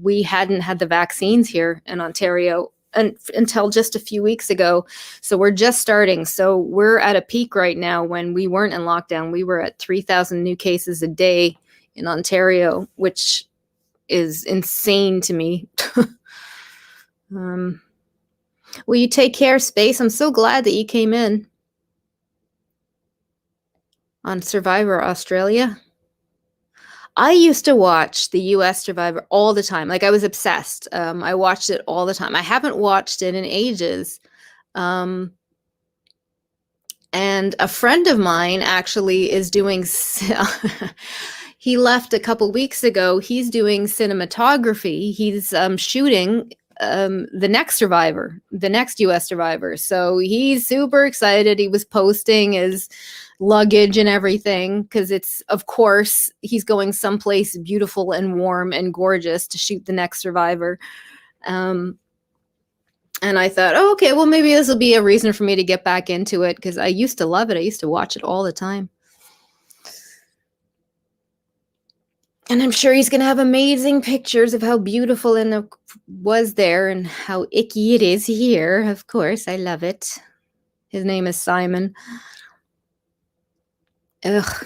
we hadn't had the vaccines here in Ontario until just a few weeks ago. So we're just starting. So we're at a peak right now. When we weren't in lockdown, we were at 3,000 new cases a day in Ontario, which is insane to me. Will you take care, Space? I'm so glad that you came in on Survivor Australia. I used to watch the US Survivor all the time. Like, I was obsessed. I watched it all the time. I haven't watched it in ages. And a friend of mine actually is doing, he left a couple weeks ago. He's doing cinematography. He's shooting the next Survivor, the next US Survivor. So he's super excited. He was posting his luggage and everything because it's, of course, he's going someplace beautiful and warm and gorgeous to shoot the next Survivor. And I thought, oh, okay, well, maybe this will be a reason for me to get back into it because I used to love it. I used to watch it all the time. And I'm sure he's going to have amazing pictures of how beautiful it was there and how icky it is here. Of course, I love it. His name is Simon. Ugh.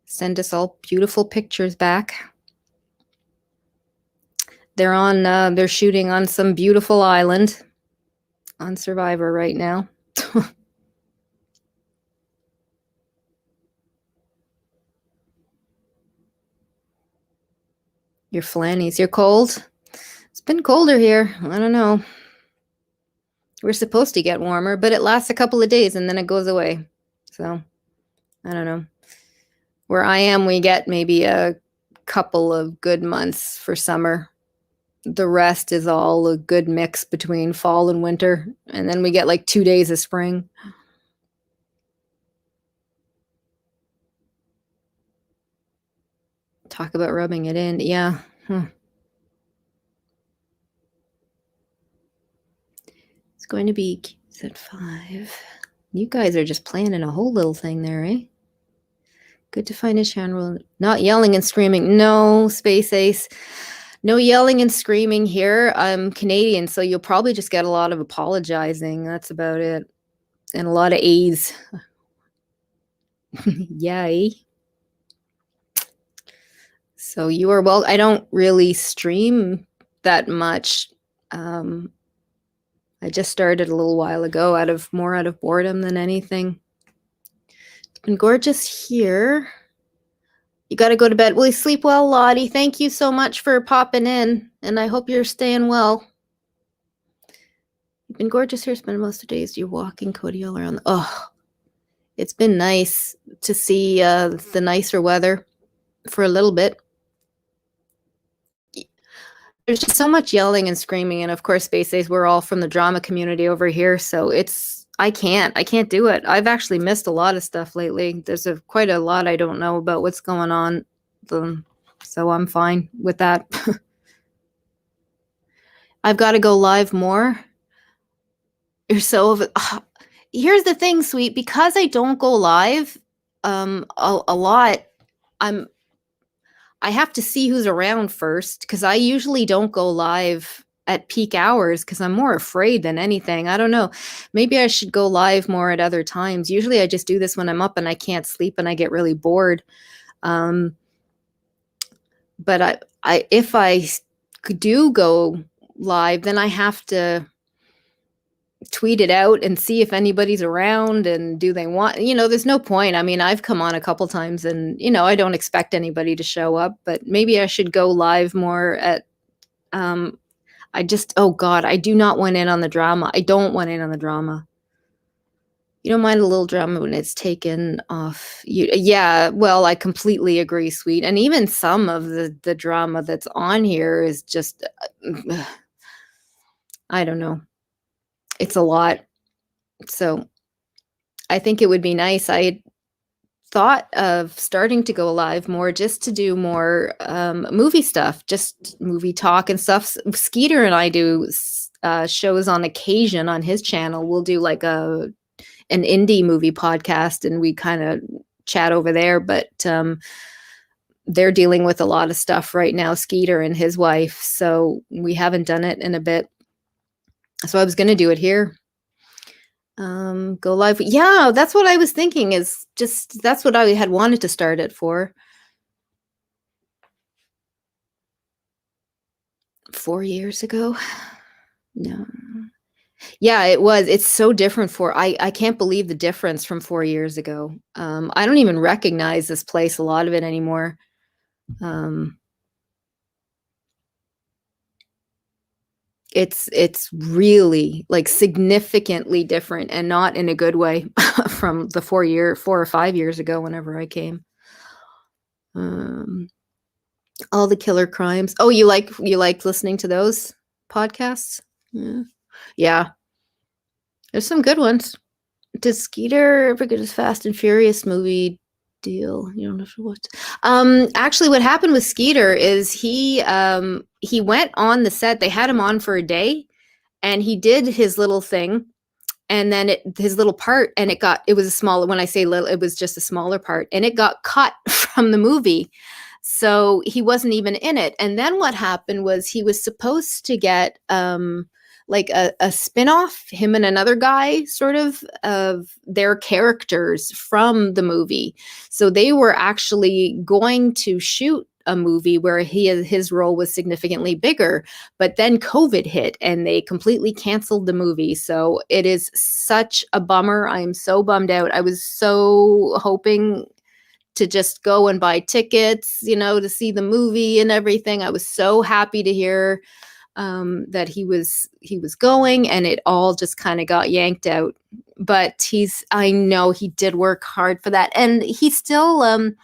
Send us all beautiful pictures back. They're shooting on some beautiful island on Survivor right now. Your flannies, you're cold? It's been colder here. I don't know. We're supposed to get warmer, but it lasts a couple of days and then it goes away. So, I don't know. Where I am, we get maybe a couple of good months for summer. The rest is all a good mix between fall and winter. And then we get like 2 days of spring. Talk about rubbing it in. Yeah. It's going to be at 5. You guys are just planning a whole little thing there, eh? Good to find a channel. Not yelling and screaming. No, Space Ace. No yelling and screaming here. I'm Canadian, so you'll probably just get a lot of apologizing. That's about it. And a lot of A's. Yay. So you are well. I don't really stream that much. I just started a little while ago out of boredom than anything. It's been gorgeous here. You got to go to bed. Will you sleep well, Lottie? Thank you so much for popping in, and I hope you're staying well. You've been gorgeous here. Spending most of the days you're walking, Cody, all around. Oh, it's been nice to see the nicer weather for a little bit. There's just so much yelling and screaming, and of course, Space Days, we're all from the drama community over here, so I can't do it. I've actually missed a lot of stuff lately. There's quite a lot I don't know about what's going on, so I'm fine with that. I've got to go live more. You're so. Here's the thing, sweet. Because I don't go live a lot, I have to see who's around first because I usually don't go live at peak hours because I'm more afraid than anything. I don't know. Maybe I should go live more at other times. Usually I just do this when I'm up and I can't sleep and I get really bored. But if I do go live, then I have to tweet it out and see if anybody's around and do they want, there's no point. I mean, I've come on a couple times and, I don't expect anybody to show up, but maybe I should go live more at, oh God, I do not want in on the drama. I don't want in on the drama. You don't mind a little drama when it's taken off you. Yeah, well, I completely agree, sweet. And even some of the drama that's on here is just, I don't know. It's a lot. So I think it would be nice. I thought of starting to go live more just to do more movie stuff, just movie talk and stuff. Skeeter and I do shows on occasion on his channel. We'll do like an indie movie podcast and we kind of chat over there, but they're dealing with a lot of stuff right now, Skeeter and his wife, so we haven't done it in a bit. So I was going to do it here. Go live. Yeah, that's what I was thinking, is just that's what I had wanted to start it for. 4 years ago? No. Yeah, it was. It's so different I can't believe the difference from 4 years ago. I don't even recognize this place, a lot of it anymore. It's really like significantly different, and not in a good way from the 4 or 5 years ago whenever I came. All the killer crimes. Oh, you like listening to those podcasts? Yeah. Yeah. There's some good ones. Does Skeeter ever get his Fast and Furious movie deal? You don't have to watch. Actually, what happened with Skeeter is he went on the set. They had him on for a day, and he did his little thing, and then his little part, and it was a smaller. When I say little, it was just a smaller part, and it got cut from the movie. So he wasn't even in it. And then what happened was he was supposed to get like a spin-off, him and another guy, sort of their characters from the movie. So they were actually going to shoot a movie where his role was significantly bigger, but then COVID hit and they completely canceled the movie. So it is such a bummer. I am so bummed out. I was so hoping to just go and buy tickets, to see the movie and everything. I was so happy to hear that he was going, and it all just kind of got yanked out. But I know he did work hard for that, and he still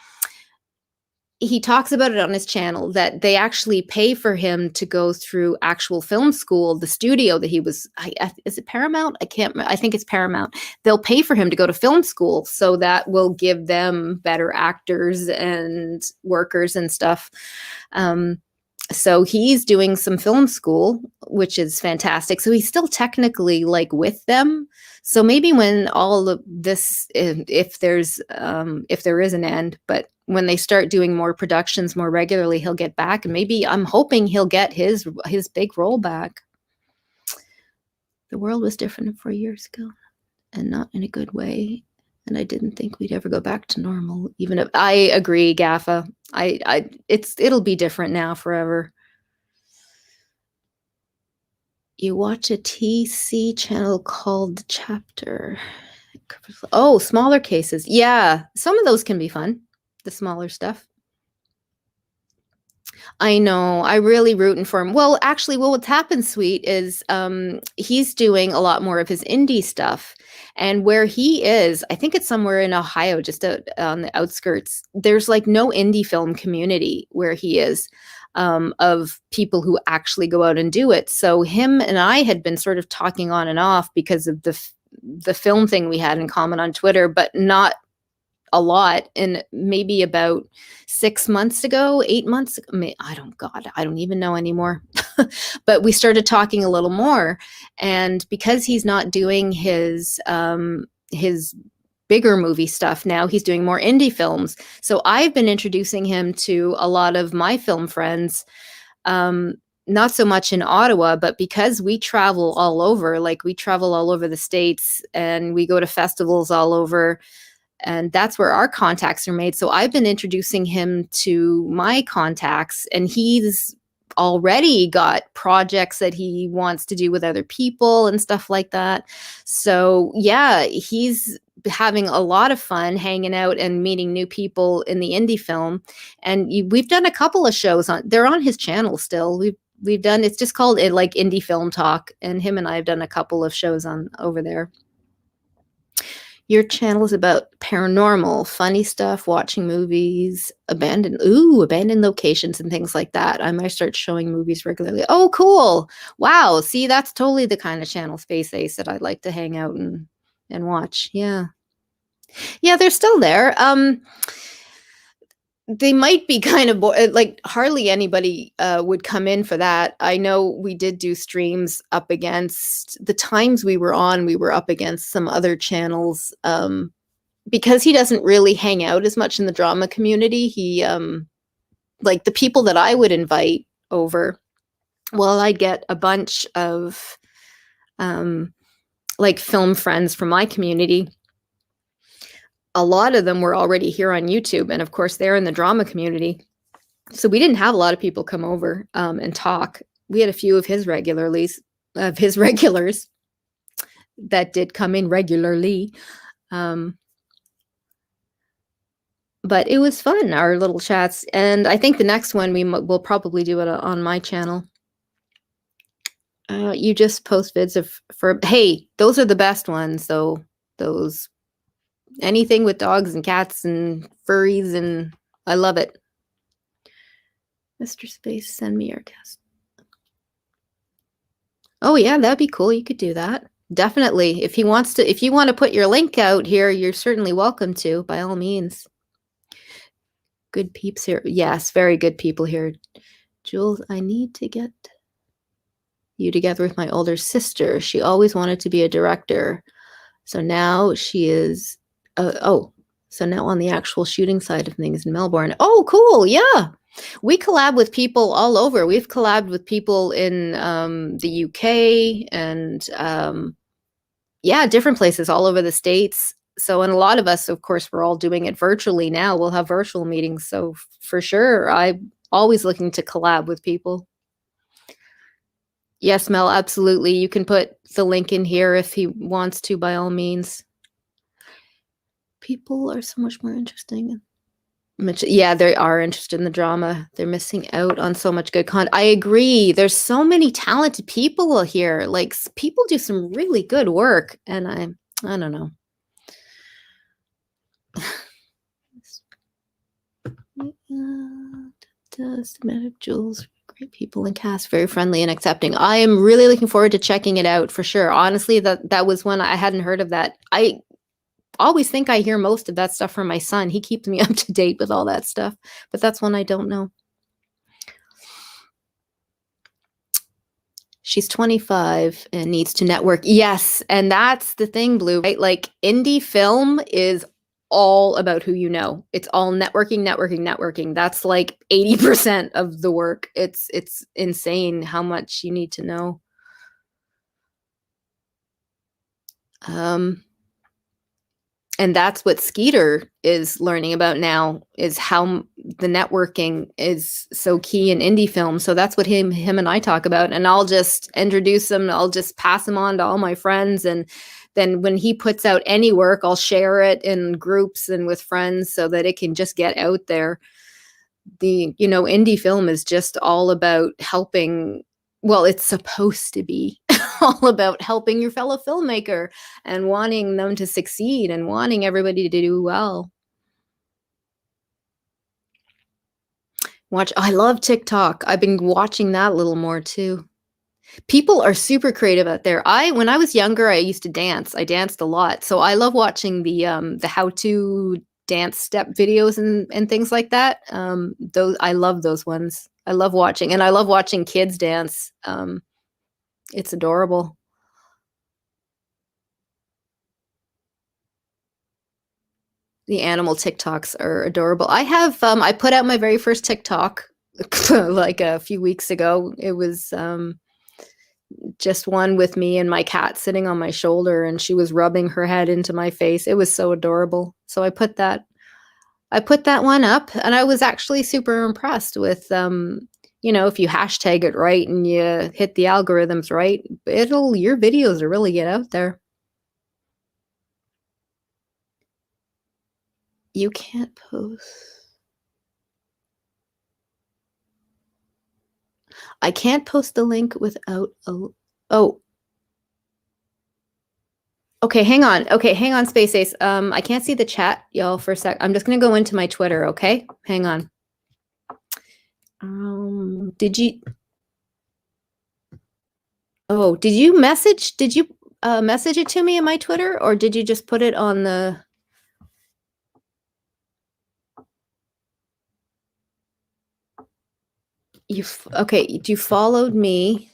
he talks about it on his channel that they actually pay for him to go through actual film school. The studio that he was, is it Paramount? I can't remember. I think it's Paramount. They'll pay for him to go to film school, so that will give them better actors and workers and stuff. So he's doing some film school, which is fantastic. So he's still technically like with them. So maybe when all of this, if there is an end, but when they start doing more productions more regularly, he'll get back, and maybe I'm hoping he'll get his big role back. The world was different 4 years ago, and not in a good way. And I didn't think we'd ever go back to normal. Even if I agree, Gaffa, it'll be different now forever. You watch a TC channel called The Chapter. Oh, smaller cases. Yeah, some of those can be fun. The smaller stuff. I know. I really rooting for him. Well, actually, what's happened, sweet, is he's doing a lot more of his indie stuff. And where he is, I think it's somewhere in Ohio, just out on the outskirts. There's like no indie film community where he is, of people who actually go out and do it. So him and I had been sort of talking on and off because of the film thing we had in common on Twitter, but not a lot. And maybe about 6 months ago, 8 months ago, I don't even know anymore. But we started talking a little more, and because he's not doing his bigger movie stuff now, he's doing more indie films. So I've been introducing him to a lot of my film friends, not so much in Ottawa, but because we travel all over, the States, and we go to festivals all over, and that's where our contacts are made. So I've been introducing him to my contacts, and he's already got projects that he wants to do with other people and stuff like that. So yeah, he's having a lot of fun hanging out and meeting new people in the indie film. And we've done a couple of shows they're on his channel still. We've done, it's just called it like Indie Film Talk, and him and I have done a couple of shows on over there. Your channel is about paranormal, funny stuff, watching movies, abandoned locations and things like that. I might start showing movies regularly. Oh, cool. Wow. See, that's totally the kind of channel, Space Ace, that I'd like to hang out and watch. Yeah. Yeah, they're still there. They might be kind of like hardly anybody would come in for that. I know we did do streams up against the times we were on, we were up against some other channels. Because he doesn't really hang out as much in the drama community, he like the people that I would invite over, well, I'd get a bunch of like film friends from my community. A lot of them were already here on YouTube, and of course they're in the drama community. So we didn't have a lot of people come over and talk. We had a few of his regulars that did come in regularly. But it was fun, our little chats. And I think the next one we'll probably do it on my channel. You just post vids hey, those are the best ones. So those, anything with dogs and cats and furries, and I love it. Mr. Space, send me your cast. Oh yeah, that'd be cool. You could do that. Definitely. If you want to put your link out here, you're certainly welcome to, by all means. Good peeps here. Yes, very good people here. Jules, I need to get you together with my older sister. She always wanted to be a director. So now she is, so now on the actual shooting side of things in Melbourne. Oh, cool. Yeah. We collab with people all over. We've collabed with people in the UK and yeah, different places all over the States. So, and a lot of us, of course, we're all doing it virtually now. We'll have virtual meetings. So for sure, I'm always looking to collab with people. Yes, Mel, absolutely. You can put the link in here if he wants to, by all means. People are so much more interesting. Yeah, they are interested in the drama. They're missing out on so much good content. I agree. There's so many talented people here. Like, people do some really good work, and I don't know. Jules, great people and cast, very friendly and accepting. I am really looking forward to checking it out for sure. Honestly, that was one I hadn't heard of that. I always think I hear most of that stuff from my son. He keeps me up to date with all that stuff, but that's one I don't know. She's 25 and needs to network. Yes, and that's the thing, Blue, right? Like, indie film is all about who you know. It's all networking. That's like 80% of the work. It's insane how much you need to know. And that's what Skeeter is learning about now, is how the networking is so key in indie film. So that's what him and I talk about. And I'll just introduce him. I'll just pass him on to all my friends. And then when he puts out any work, I'll share it in groups and with friends so that it can just get out there. Indie film is just all about helping. Well, it's supposed to be all about helping your fellow filmmaker and wanting them to succeed and wanting everybody to do well. I love TikTok. I've been watching that a little more too. People are super creative out there. When I was younger, I used to dance. I danced a lot. So I love watching the how-to dance step videos and things like that. I love those ones. I love watching kids dance. It's adorable. The animal TikToks are adorable. I put out my very first TikTok like a few weeks ago. It was just one with me and my cat sitting on my shoulder, and she was rubbing her head into my face. It was so adorable. So I put that one up, and I was actually super impressed with if you hashtag it right and you hit the algorithms right, your videos will really get out there. You can't post. I can't post the link without oh, Okay, hang on. Okay, hang on, Space Ace. I can't see the chat, y'all, for a sec. I'm just gonna go into my Twitter, okay? Hang on. Did you message message it to me in my Twitter, or did you just put it on the you followed me?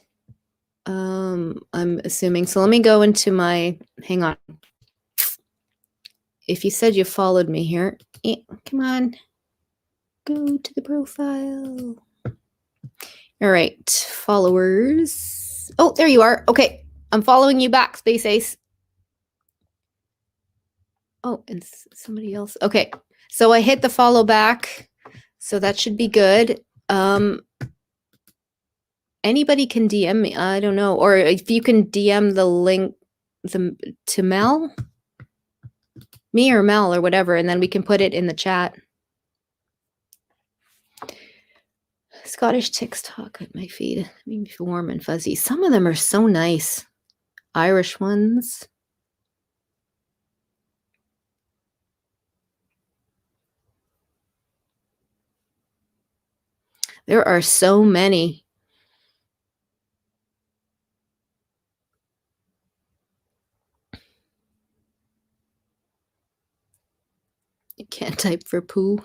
I'm assuming. So let me go into my, hang on. If you said you followed me here, come on, go to the profile. All right, followers. Oh, there you are. Okay, I'm following you back, Space Ace. Oh, and somebody else. Okay, so I hit the follow back, so that should be good. Anybody can DM me. I don't know, or if you can DM the link to Mel, me or Mel or whatever, and then we can put it in the chat. Scottish ticks talk at my feet. Make me feel warm and fuzzy. Some of them are so nice. Irish ones. There are so many. You can't type for poo.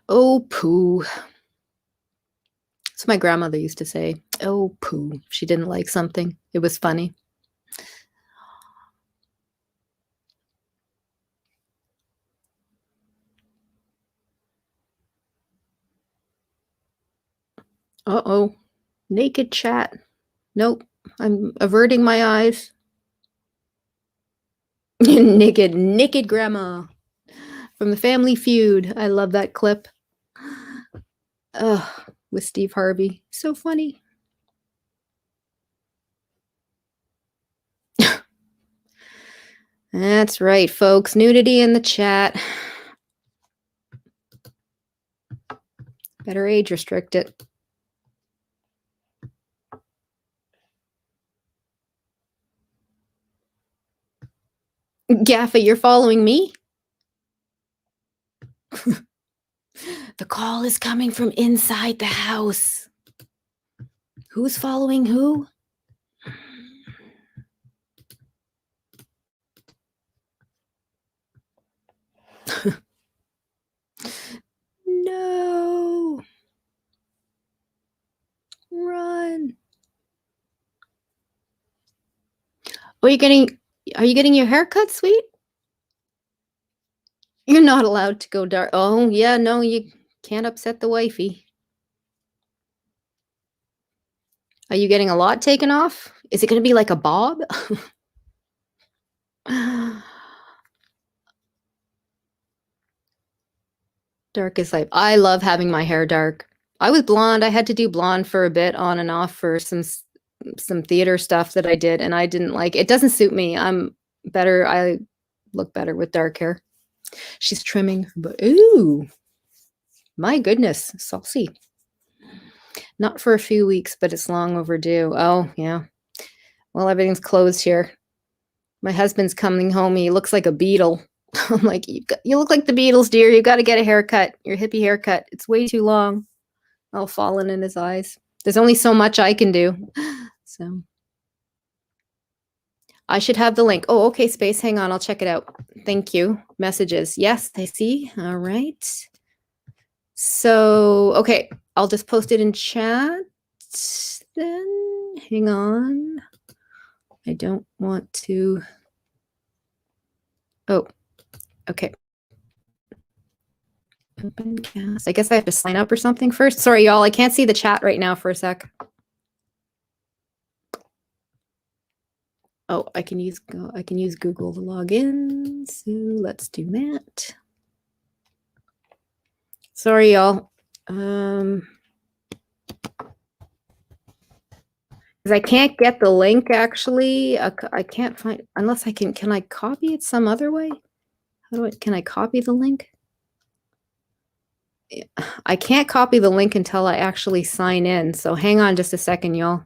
Oh, poo. That's what my grandmother used to say. Oh, poo. If she didn't like something, it was funny. Uh-oh. Naked chat. Nope. I'm averting my eyes. Naked grandma from the Family Feud. I love that clip. With Steve Harvey. So funny. That's right, folks. Nudity in the chat. Better age restrict it. Gaffa, you're following me? The call is coming from inside the house. Who's following who? No. Run. Oh, are you getting your hair cut, sweet? You're not allowed to go dark. Oh, yeah, no, you can't upset the wifey. Are you getting a lot taken off? Is it going to be like a bob? Dark is life. I love having my hair dark. I was blonde. I had to do blonde for a bit on and off for some theater stuff that I did, and I didn't like it. It doesn't suit me. I'm better. I look better with dark hair. She's trimming, but ooh, my goodness, saucy. Not for a few weeks, but it's long overdue. Oh, yeah. Well, everything's closed here. My husband's coming home. He looks like a beetle. I'm like, you look like the Beatles, dear. You got to get a haircut. Your hippie haircut. It's way too long. All fallen in his eyes. There's only so much I can do. So I should have the link. Oh, okay, Space. Hang on. I'll check it out. Thank you. Messages. Yes, I see. All right. So, okay. I'll just post it in chat then. Hang on. I don't want to. Oh, okay. Opencast. I guess I have to sign up or something first. Sorry, y'all. I can't see the chat right now for a sec. Oh, I can use Google to log in. So let's do that. Sorry, y'all. Because I can't get the link actually. I can't find unless I can I copy it some other way? Can I copy the link? I can't copy the link until I actually sign in. So hang on just a second, y'all.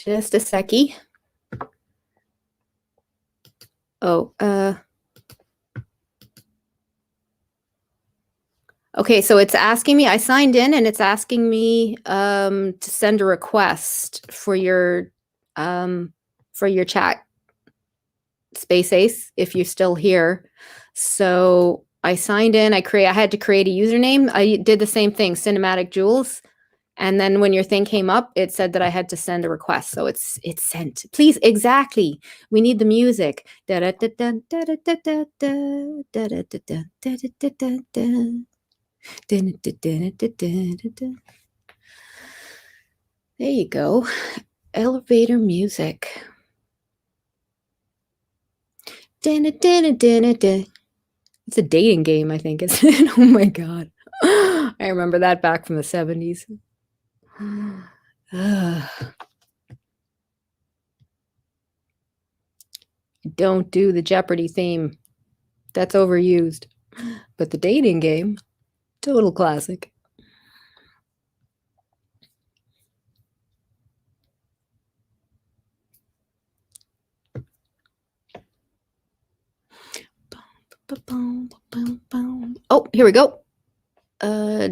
Just a seckie. Oh, okay, so it's asking me, I signed in and it's asking me to send a request for your chat, Space Ace, if you're still here. So I signed in, I had to create a username. I did the same thing, Cinematic Jewels. And then when your thing came up, it said that I had to send a request. So it's sent. Please, exactly. We need the music. There you go. Elevator music. It's a dating game, I think, isn't it? Oh my God. I remember that back from the 70s. Don't do the Jeopardy theme. That's overused. But the dating game, total classic. Oh, here we go.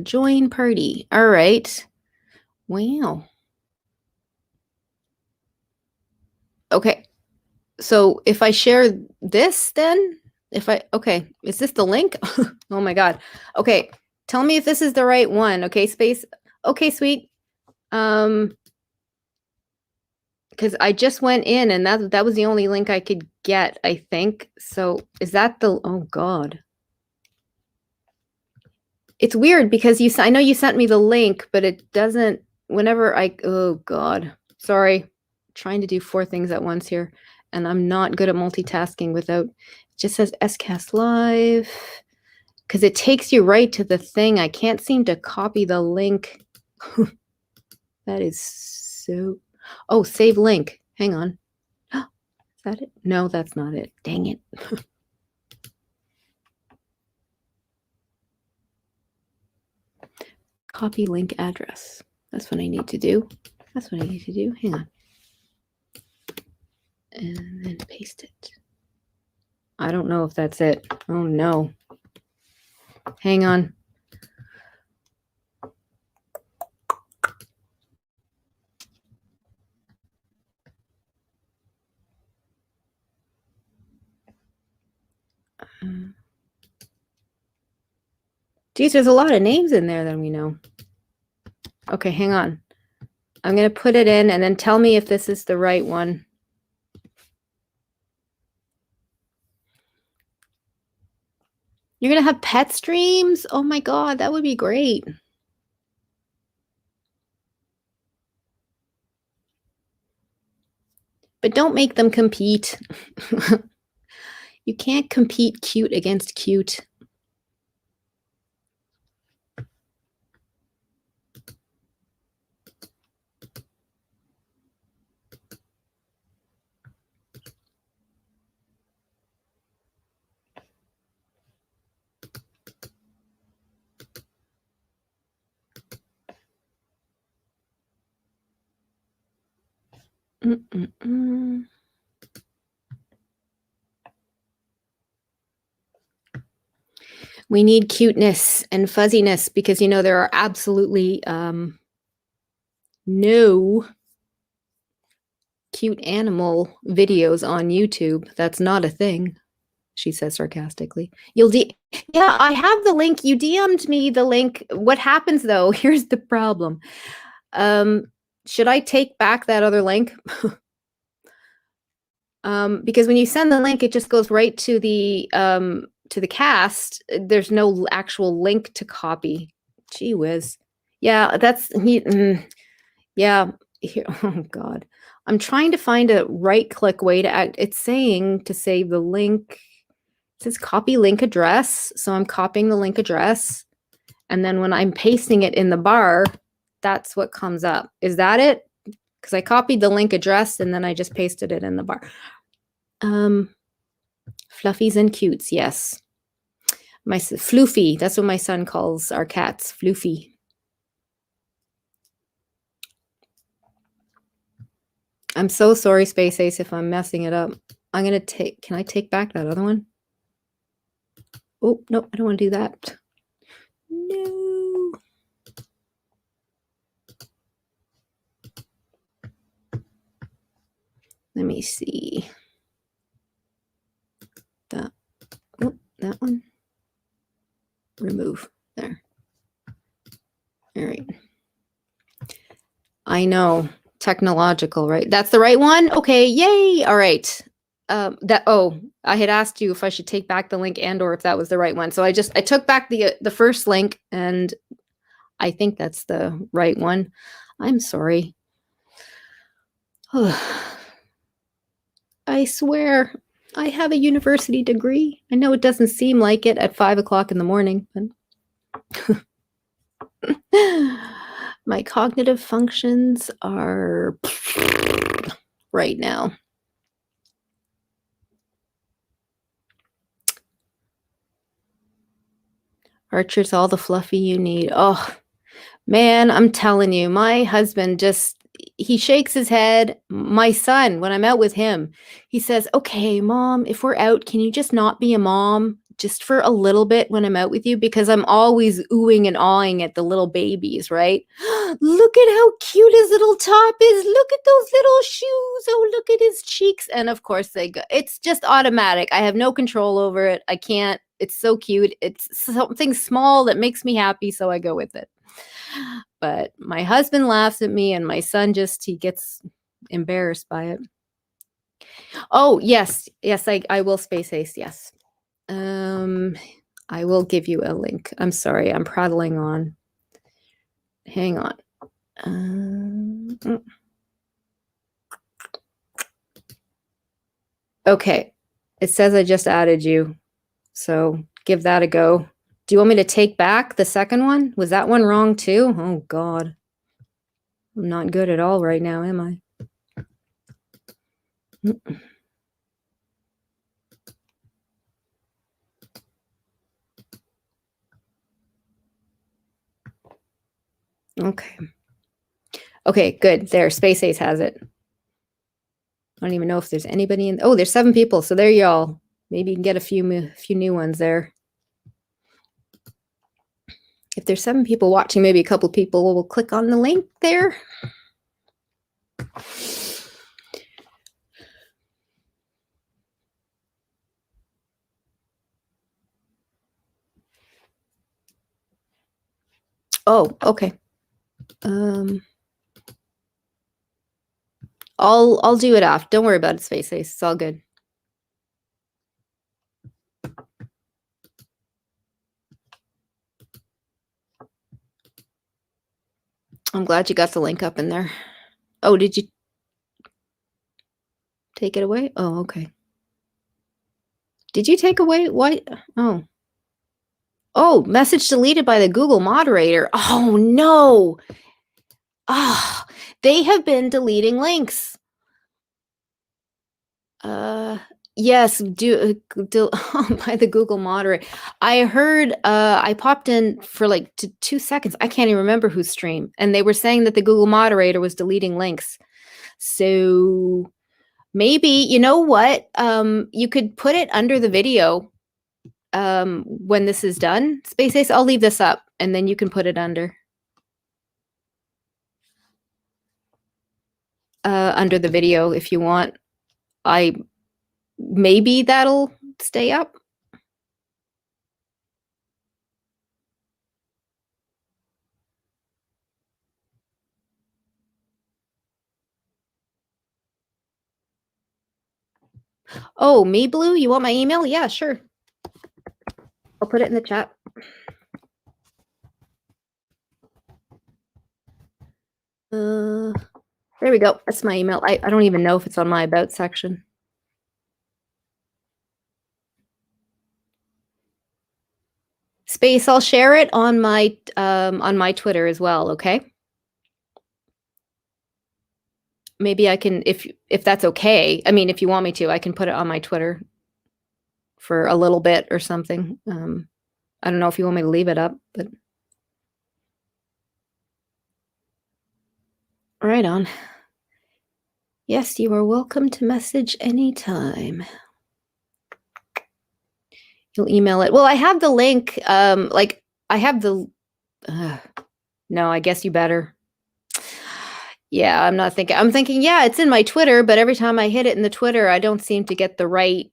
Join party. All right. Wow. Okay. So if I share this, then okay, is this the link? Oh my God. Okay. Tell me if this is the right one. Okay, Space. Okay, sweet. Because I just went in and that was the only link I could get, I think. So is that oh God. It's weird because I know you sent me the link, but it doesn't, oh God, sorry. Trying to do 4 things at once here. And I'm not good at multitasking without, it just says SCast Live. Because it takes you right to the thing. I can't seem to copy the link. That is so, oh, save link. Hang on. Is that it? No, that's not it. Dang it. Copy link address. That's what I need to do. That's what I need to do. Hang on. And then paste it. I don't know if that's it. Oh no. Hang on. Geez, there's a lot of names in there that we know. Okay, hang on. I'm going to put it in and then tell me if this is the right one. You're going to have pet streams? Oh my God, that would be great. But don't make them compete. You can't compete cute against cute. We need cuteness and fuzziness because, you know, there are absolutely no cute animal videos on YouTube. That's not a thing, she says sarcastically. Yeah, I have the link. You DM'd me the link. What happens though? Here's the problem. Should I take back that other link? Because when you send the link, it just goes right to the cast. There's no actual link to copy. Gee whiz. Yeah, yeah. Here, oh God. I'm trying to find a right-click way to act. It's saying to save the link. It says copy link address. So I'm copying the link address. And then when I'm pasting it in the bar, that's what comes up. Is that it? Because I copied the link address and then I just pasted it in the bar. Fluffies and cutes, yes. My Floofy, that's what my son calls our cats, Floofy. I'm so sorry, Space Ace, if I'm messing it up. I'm going to can I take back that other one? Oh, no, I don't want to do that. No. Let me see. That one. Remove. There. All right. I know. Technological, right? That's the right one? Okay, yay. All right. I had asked you if I should take back the link and or if that was the right one. So I took back the first link and I think that's the right one. I'm sorry. I swear I have a university degree. I know it doesn't seem like it at 5 o'clock in the morning, but my cognitive functions are right now. Archer's all the fluffy you need. Oh, man, I'm telling you, my husband he shakes his head. My son, when I'm out with him, he says, okay, Mom, if we're out, can you just not be a mom just for a little bit when I'm out with you? Because I'm always oohing and awing at the little babies, right? Look at how cute his little top is. Look at those little shoes. Oh, look at his cheeks. And of course they go. It's just automatic. I have no control over it. I can't. It's so cute. It's something small that makes me happy, so I go with it. But my husband laughs at me and my son he gets embarrassed by it. Oh, yes. Yes, I will, Space Ace. Yes. I will give you a link. I'm sorry. I'm prattling on. Hang on. Okay. It says I just added you. So give that a go. Do you want me to take back the second one? Was that one wrong too? Oh, God. I'm not good at all right now, am I? Okay. Okay, good. There, Space Ace has it. I don't even know if there's anybody in. Oh, there's 7 people. So there y'all. Maybe you can get a few new ones there. If there's 7 people watching, maybe a couple people will click on the link there. Oh, okay. I'll do it off. Don't worry about it, Space Ace. It's all good. I'm glad you got the link up in there. Oh, did you take it away? Oh, okay. Did you take away what? Oh. Oh, message deleted by the Google moderator. Oh, no. Ah, oh, they have been deleting links. Yes, by the Google moderator. I heard, I popped in for like 2 seconds. I can't even remember whose stream. And they were saying that the Google moderator was deleting links. So maybe, you know what? You could put it under the video when this is done. Space Ace, I'll leave this up and then you can put it under. Under the video if you want. Maybe that'll stay up. Oh, me, Blue? You want my email? Yeah, sure. I'll put it in the chat. There we go. That's my email. I don't even know if it's on my about section. Space, I'll share it on my Twitter as well, okay? Maybe I can, if that's okay. I mean, if you want me to, I can put it on my Twitter for a little bit or something. I don't know if you want me to leave it up, but right on. Yes, you are welcome to message anytime. You'll email it. Well, I have the link. Like I have the. No, I guess you better. Yeah, I'm not thinking. I'm thinking, yeah, it's in my Twitter, but every time I hit it in the Twitter, I don't seem to get the right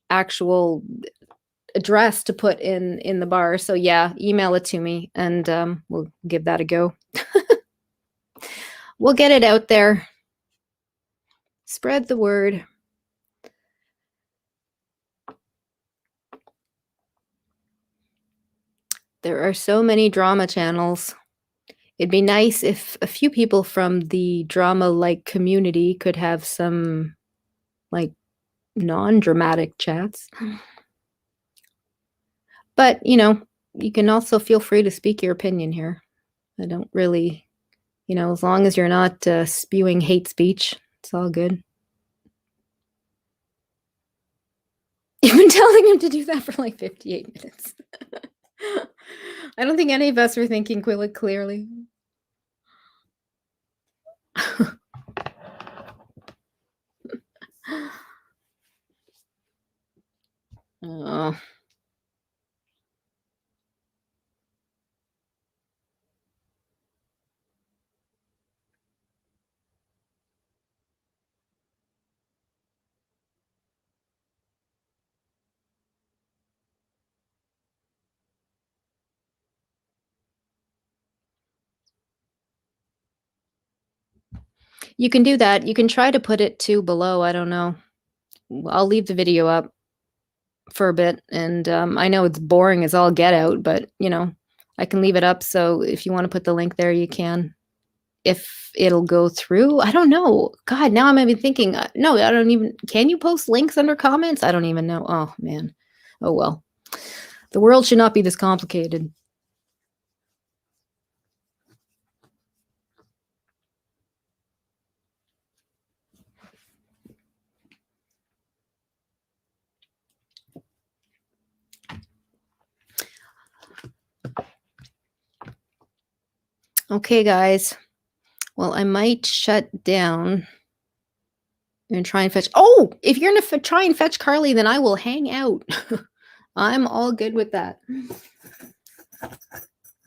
actual address to put in the bar. So yeah, email it to me, and we'll give that a go. We'll get it out there. Spread the word. There are so many drama channels. It'd be nice if a few people from the drama-like community could have some, like, non-dramatic chats. But, you can also feel free to speak your opinion here. I don't really, as long as you're not spewing hate speech, it's all good. You've been telling him to do that for like 58 minutes. I don't think any of us were thinking clearly. Oh. You can do that. You can try to put it to below. I don't know. I'll leave the video up for a bit, and I know it's boring as all get out, but I can leave it up, so if you want to put the link there, you can. If it'll go through, I don't know. God, now I'm even thinking, no, I don't even, can you post links under comments? I don't even know. Oh, man. Oh, well. The world should not be this complicated. Okay, guys. Well, I might shut down and try and fetch. Oh, if you're going to try and fetch Carly, then I will hang out. I'm all good with that.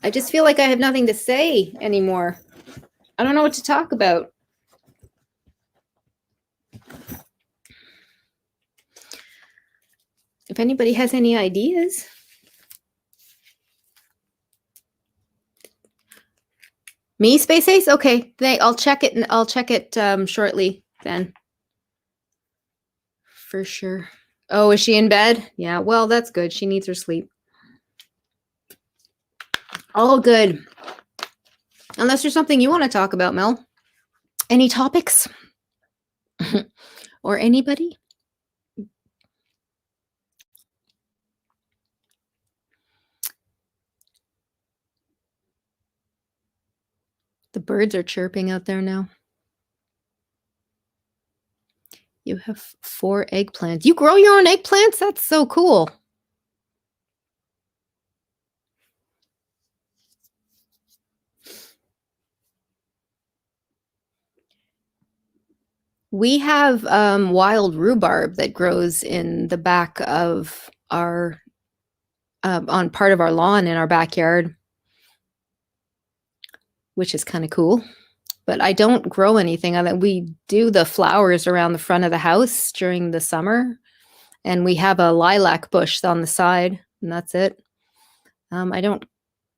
I just feel like I have nothing to say anymore. I don't know what to talk about. If anybody has any ideas. Me, Space Ace? Okay, I'll check it, and I'll check it shortly then. For sure. Oh, is she in bed? Yeah, well, that's good. She needs her sleep. All good. Unless there's something you want to talk about, Mel. Any topics? Or anybody? The birds are chirping out there now. You have 4 eggplants. You grow your own eggplants? That's so cool. We have wild rhubarb that grows in the back of our, on part of our lawn in our backyard, which is kind of cool. But I don't grow anything on it. We do the flowers around the front of the house during the summer, and we have a lilac bush on the side, and that's it. I don't,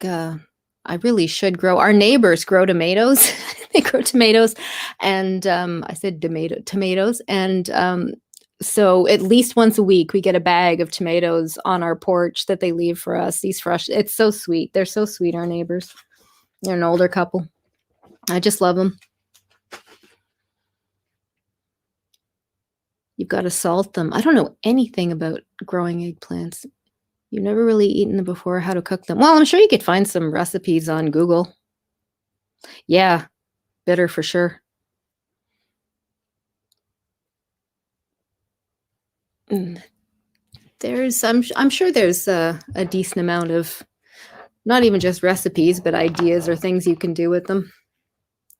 I really should grow. Our neighbors grow tomatoes. They grow tomatoes, and I said tomatoes, and so at least once a week we get a bag of tomatoes on our porch that they leave for us. These fresh, it's so sweet. They're so sweet, our neighbors. They're an older couple. I just love them. You've got to salt them. I don't know anything about growing eggplants. You've never really eaten them before, how to cook them. Well, I'm sure you could find some recipes on Google. Yeah, bitter for sure. There's, I'm sure there's a decent amount of, not even just recipes, but ideas or things you can do with them.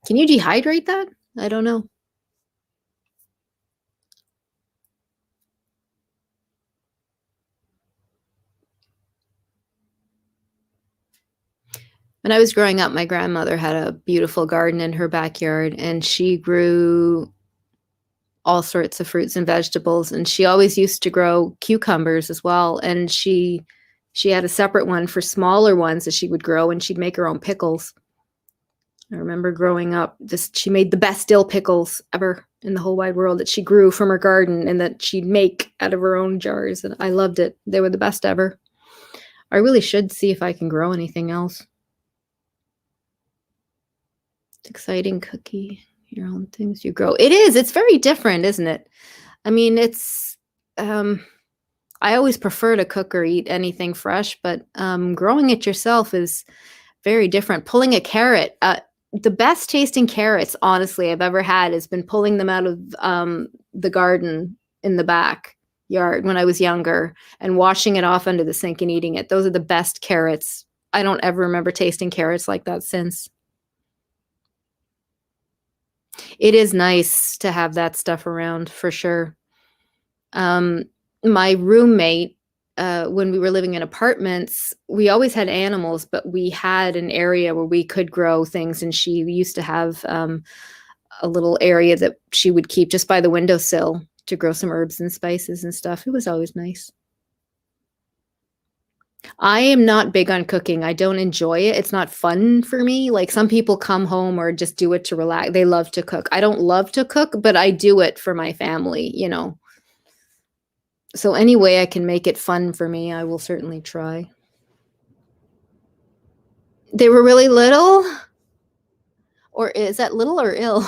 Can you dehydrate that? I don't know. When I was growing up, my grandmother had a beautiful garden in her backyard, and she grew all sorts of fruits and vegetables, and she always used to grow cucumbers as well, and she had a separate one for smaller ones that she would grow, and she'd make her own pickles. I remember growing up, she made the best dill pickles ever in the whole wide world that she grew from her garden and that she'd make out of her own jars, and I loved it. They were the best ever. I really should see if I can grow anything else. Exciting cookie, your own things you grow. It is. It's very different, isn't it? I mean, it's. I always prefer to cook or eat anything fresh, but growing it yourself is very different. Pulling a carrot, the best tasting carrots, honestly, I've ever had has been pulling them out of the garden in the backyard when I was younger and washing it off under the sink and eating it. Those are the best carrots. I don't ever remember tasting carrots like that since. It is nice to have that stuff around for sure. My roommate, when we were living in apartments, we always had animals, but we had an area where we could grow things. And she used to have a little area that she would keep just by the windowsill to grow some herbs and spices and stuff. It was always nice. I am not big on cooking. I don't enjoy it. It's not fun for me. Like some people come home or just do it to relax. They love to cook. I don't love to cook, but I do it for my family, you know. So any way I can make it fun for me, I will certainly try. They were really little? Or is that little or ill?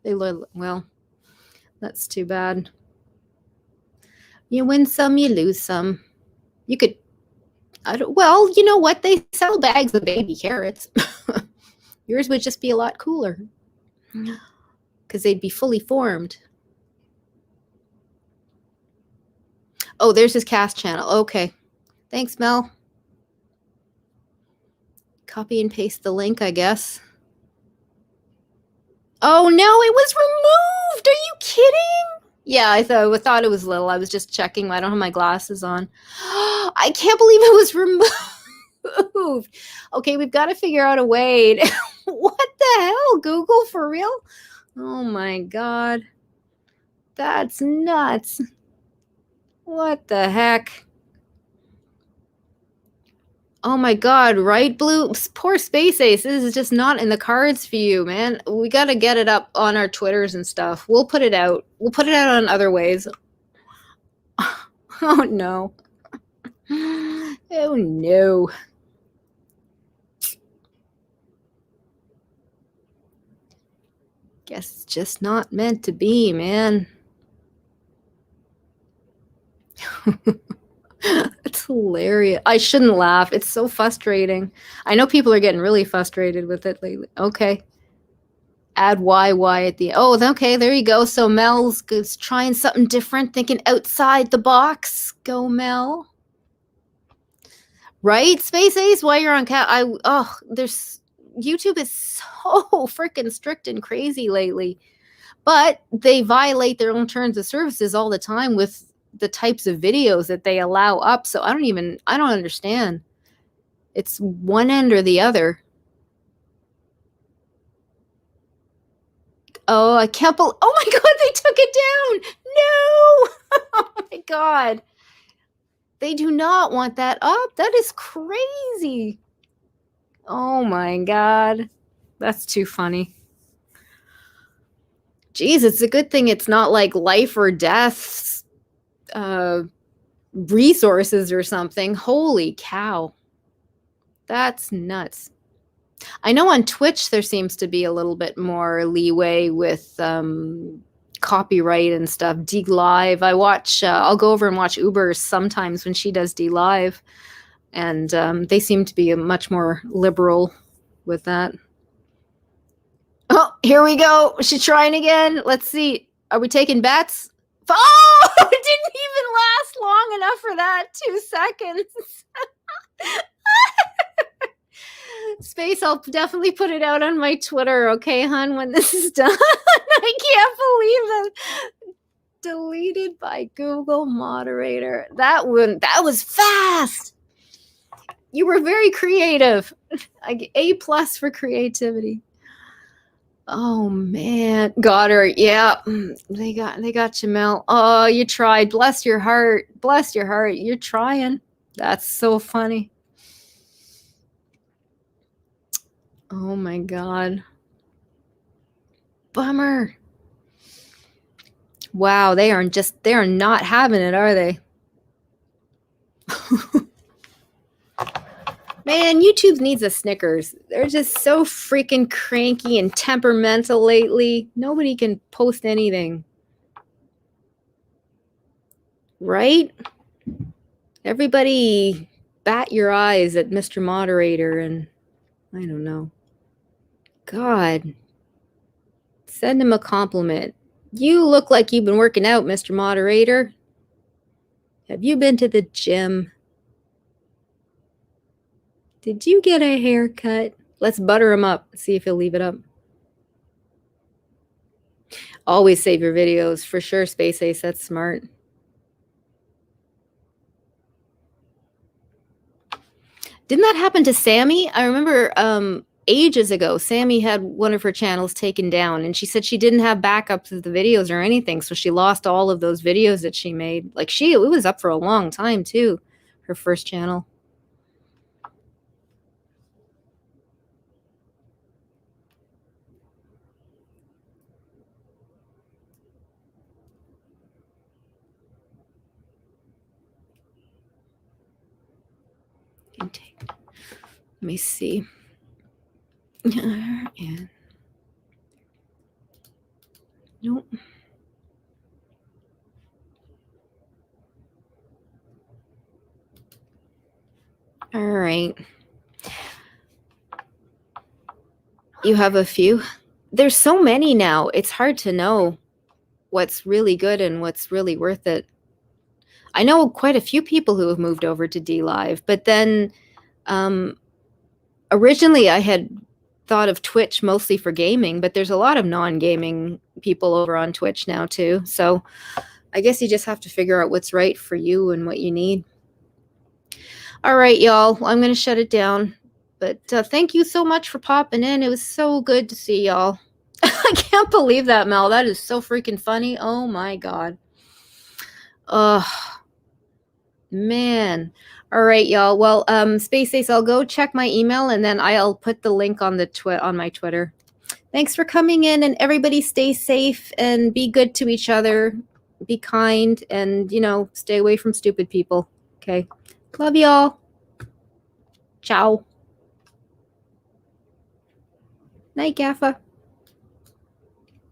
They little. Well, that's too bad. You win some, you lose some. You could well, you know what? They sell bags of baby carrots. Yours would just be a lot cooler because they'd be fully formed. Oh, there's his cast channel. Okay. Thanks, Mel. Copy and paste the link, I guess. Oh, no, it was removed. Are you kidding? Yeah, I thought it was little. I was just checking. I don't have my glasses on. I can't believe it was removed. Okay, we've got to figure out a way. What the hell, Google, for real? Oh my God. That's nuts. What the heck? Oh my God, right, Blue? Poor Space Ace. This is just not in the cards for you, man. We got to get it up on our Twitters and stuff. We'll put it out. We'll put it out on other ways. Oh no. Oh no. Guess it's just not meant to be, man. It's hilarious. I shouldn't laugh. It's so frustrating. I know people are getting really frustrated with it lately. Okay. Add YY at the oh, okay, there you go. So Mel's trying something different, thinking outside the box. Go, Mel. Right, Space Ace? While you're on there's YouTube is so freaking strict and crazy lately. But they violate their own terms of services all the time with the types of videos that they allow up. So I don't understand. It's one end or the other. Oh, I can't believe, oh my God, they took it down. No. Oh my God. They do not want that up. That is crazy. Oh my God. That's too funny. Geez, it's a good thing it's not like life or death resources or something. Holy cow. That's nuts. I know on Twitch there seems to be a little bit more leeway with copyright and stuff. D Live. I watch. I'll go over and watch Uber sometimes when she does D Live, and they seem to be much more liberal with that. Oh, here we go. She's trying again. Let's see. Are we taking bets? Oh, it didn't even last long enough for that. 2 seconds. Space, I'll definitely put it out on my Twitter, okay, hon, when this is done. I can't believe that. Deleted by Google moderator. That was fast. You were very creative. A+ for creativity. Oh man, got her. Yeah, they got you, Mel. Oh, you tried. Bless your heart. Bless your heart. You're trying. That's so funny. Oh my god. Bummer. Wow, they are not having it, are they? Man, YouTube needs a Snickers. They're just so freaking cranky and temperamental lately. Nobody can post anything. Right? Everybody bat your eyes at Mr. Moderator, and I don't know. God. Send him a compliment. You look like you've been working out, Mr. Moderator. Have you been to the gym? Did you get a haircut? Let's butter him up. See if he'll leave it up. Always save your videos. For sure, Space Ace. That's smart. Didn't that happen to Sammy? I remember ages ago, Sammy had one of her channels taken down, and she said she didn't have backups of the videos or anything, so she lost all of those videos that she made. Like it was up for a long time too, her first channel. Intake. Let me see. And nope. All right. You have a few. There's so many now. It's hard to know what's really good and what's really worth it. I know quite a few people who have moved over to DLive, but then originally I had thought of Twitch mostly for gaming, but there's a lot of non-gaming people over on Twitch now too. So I guess you just have to figure out what's right for you and what you need. All right, y'all. Well, I'm going to shut it down. But thank you so much for popping in. It was so good to see y'all. I can't believe that, Mel. That is so freaking funny. Oh my god. Ugh. Man. All right, y'all. Well, Space Ace, I'll go check my email and then I'll put the link on the on my Twitter. Thanks for coming in, and everybody stay safe and be good to each other. Be kind and, stay away from stupid people. Okay. Love y'all. Ciao. Night, Gaffa.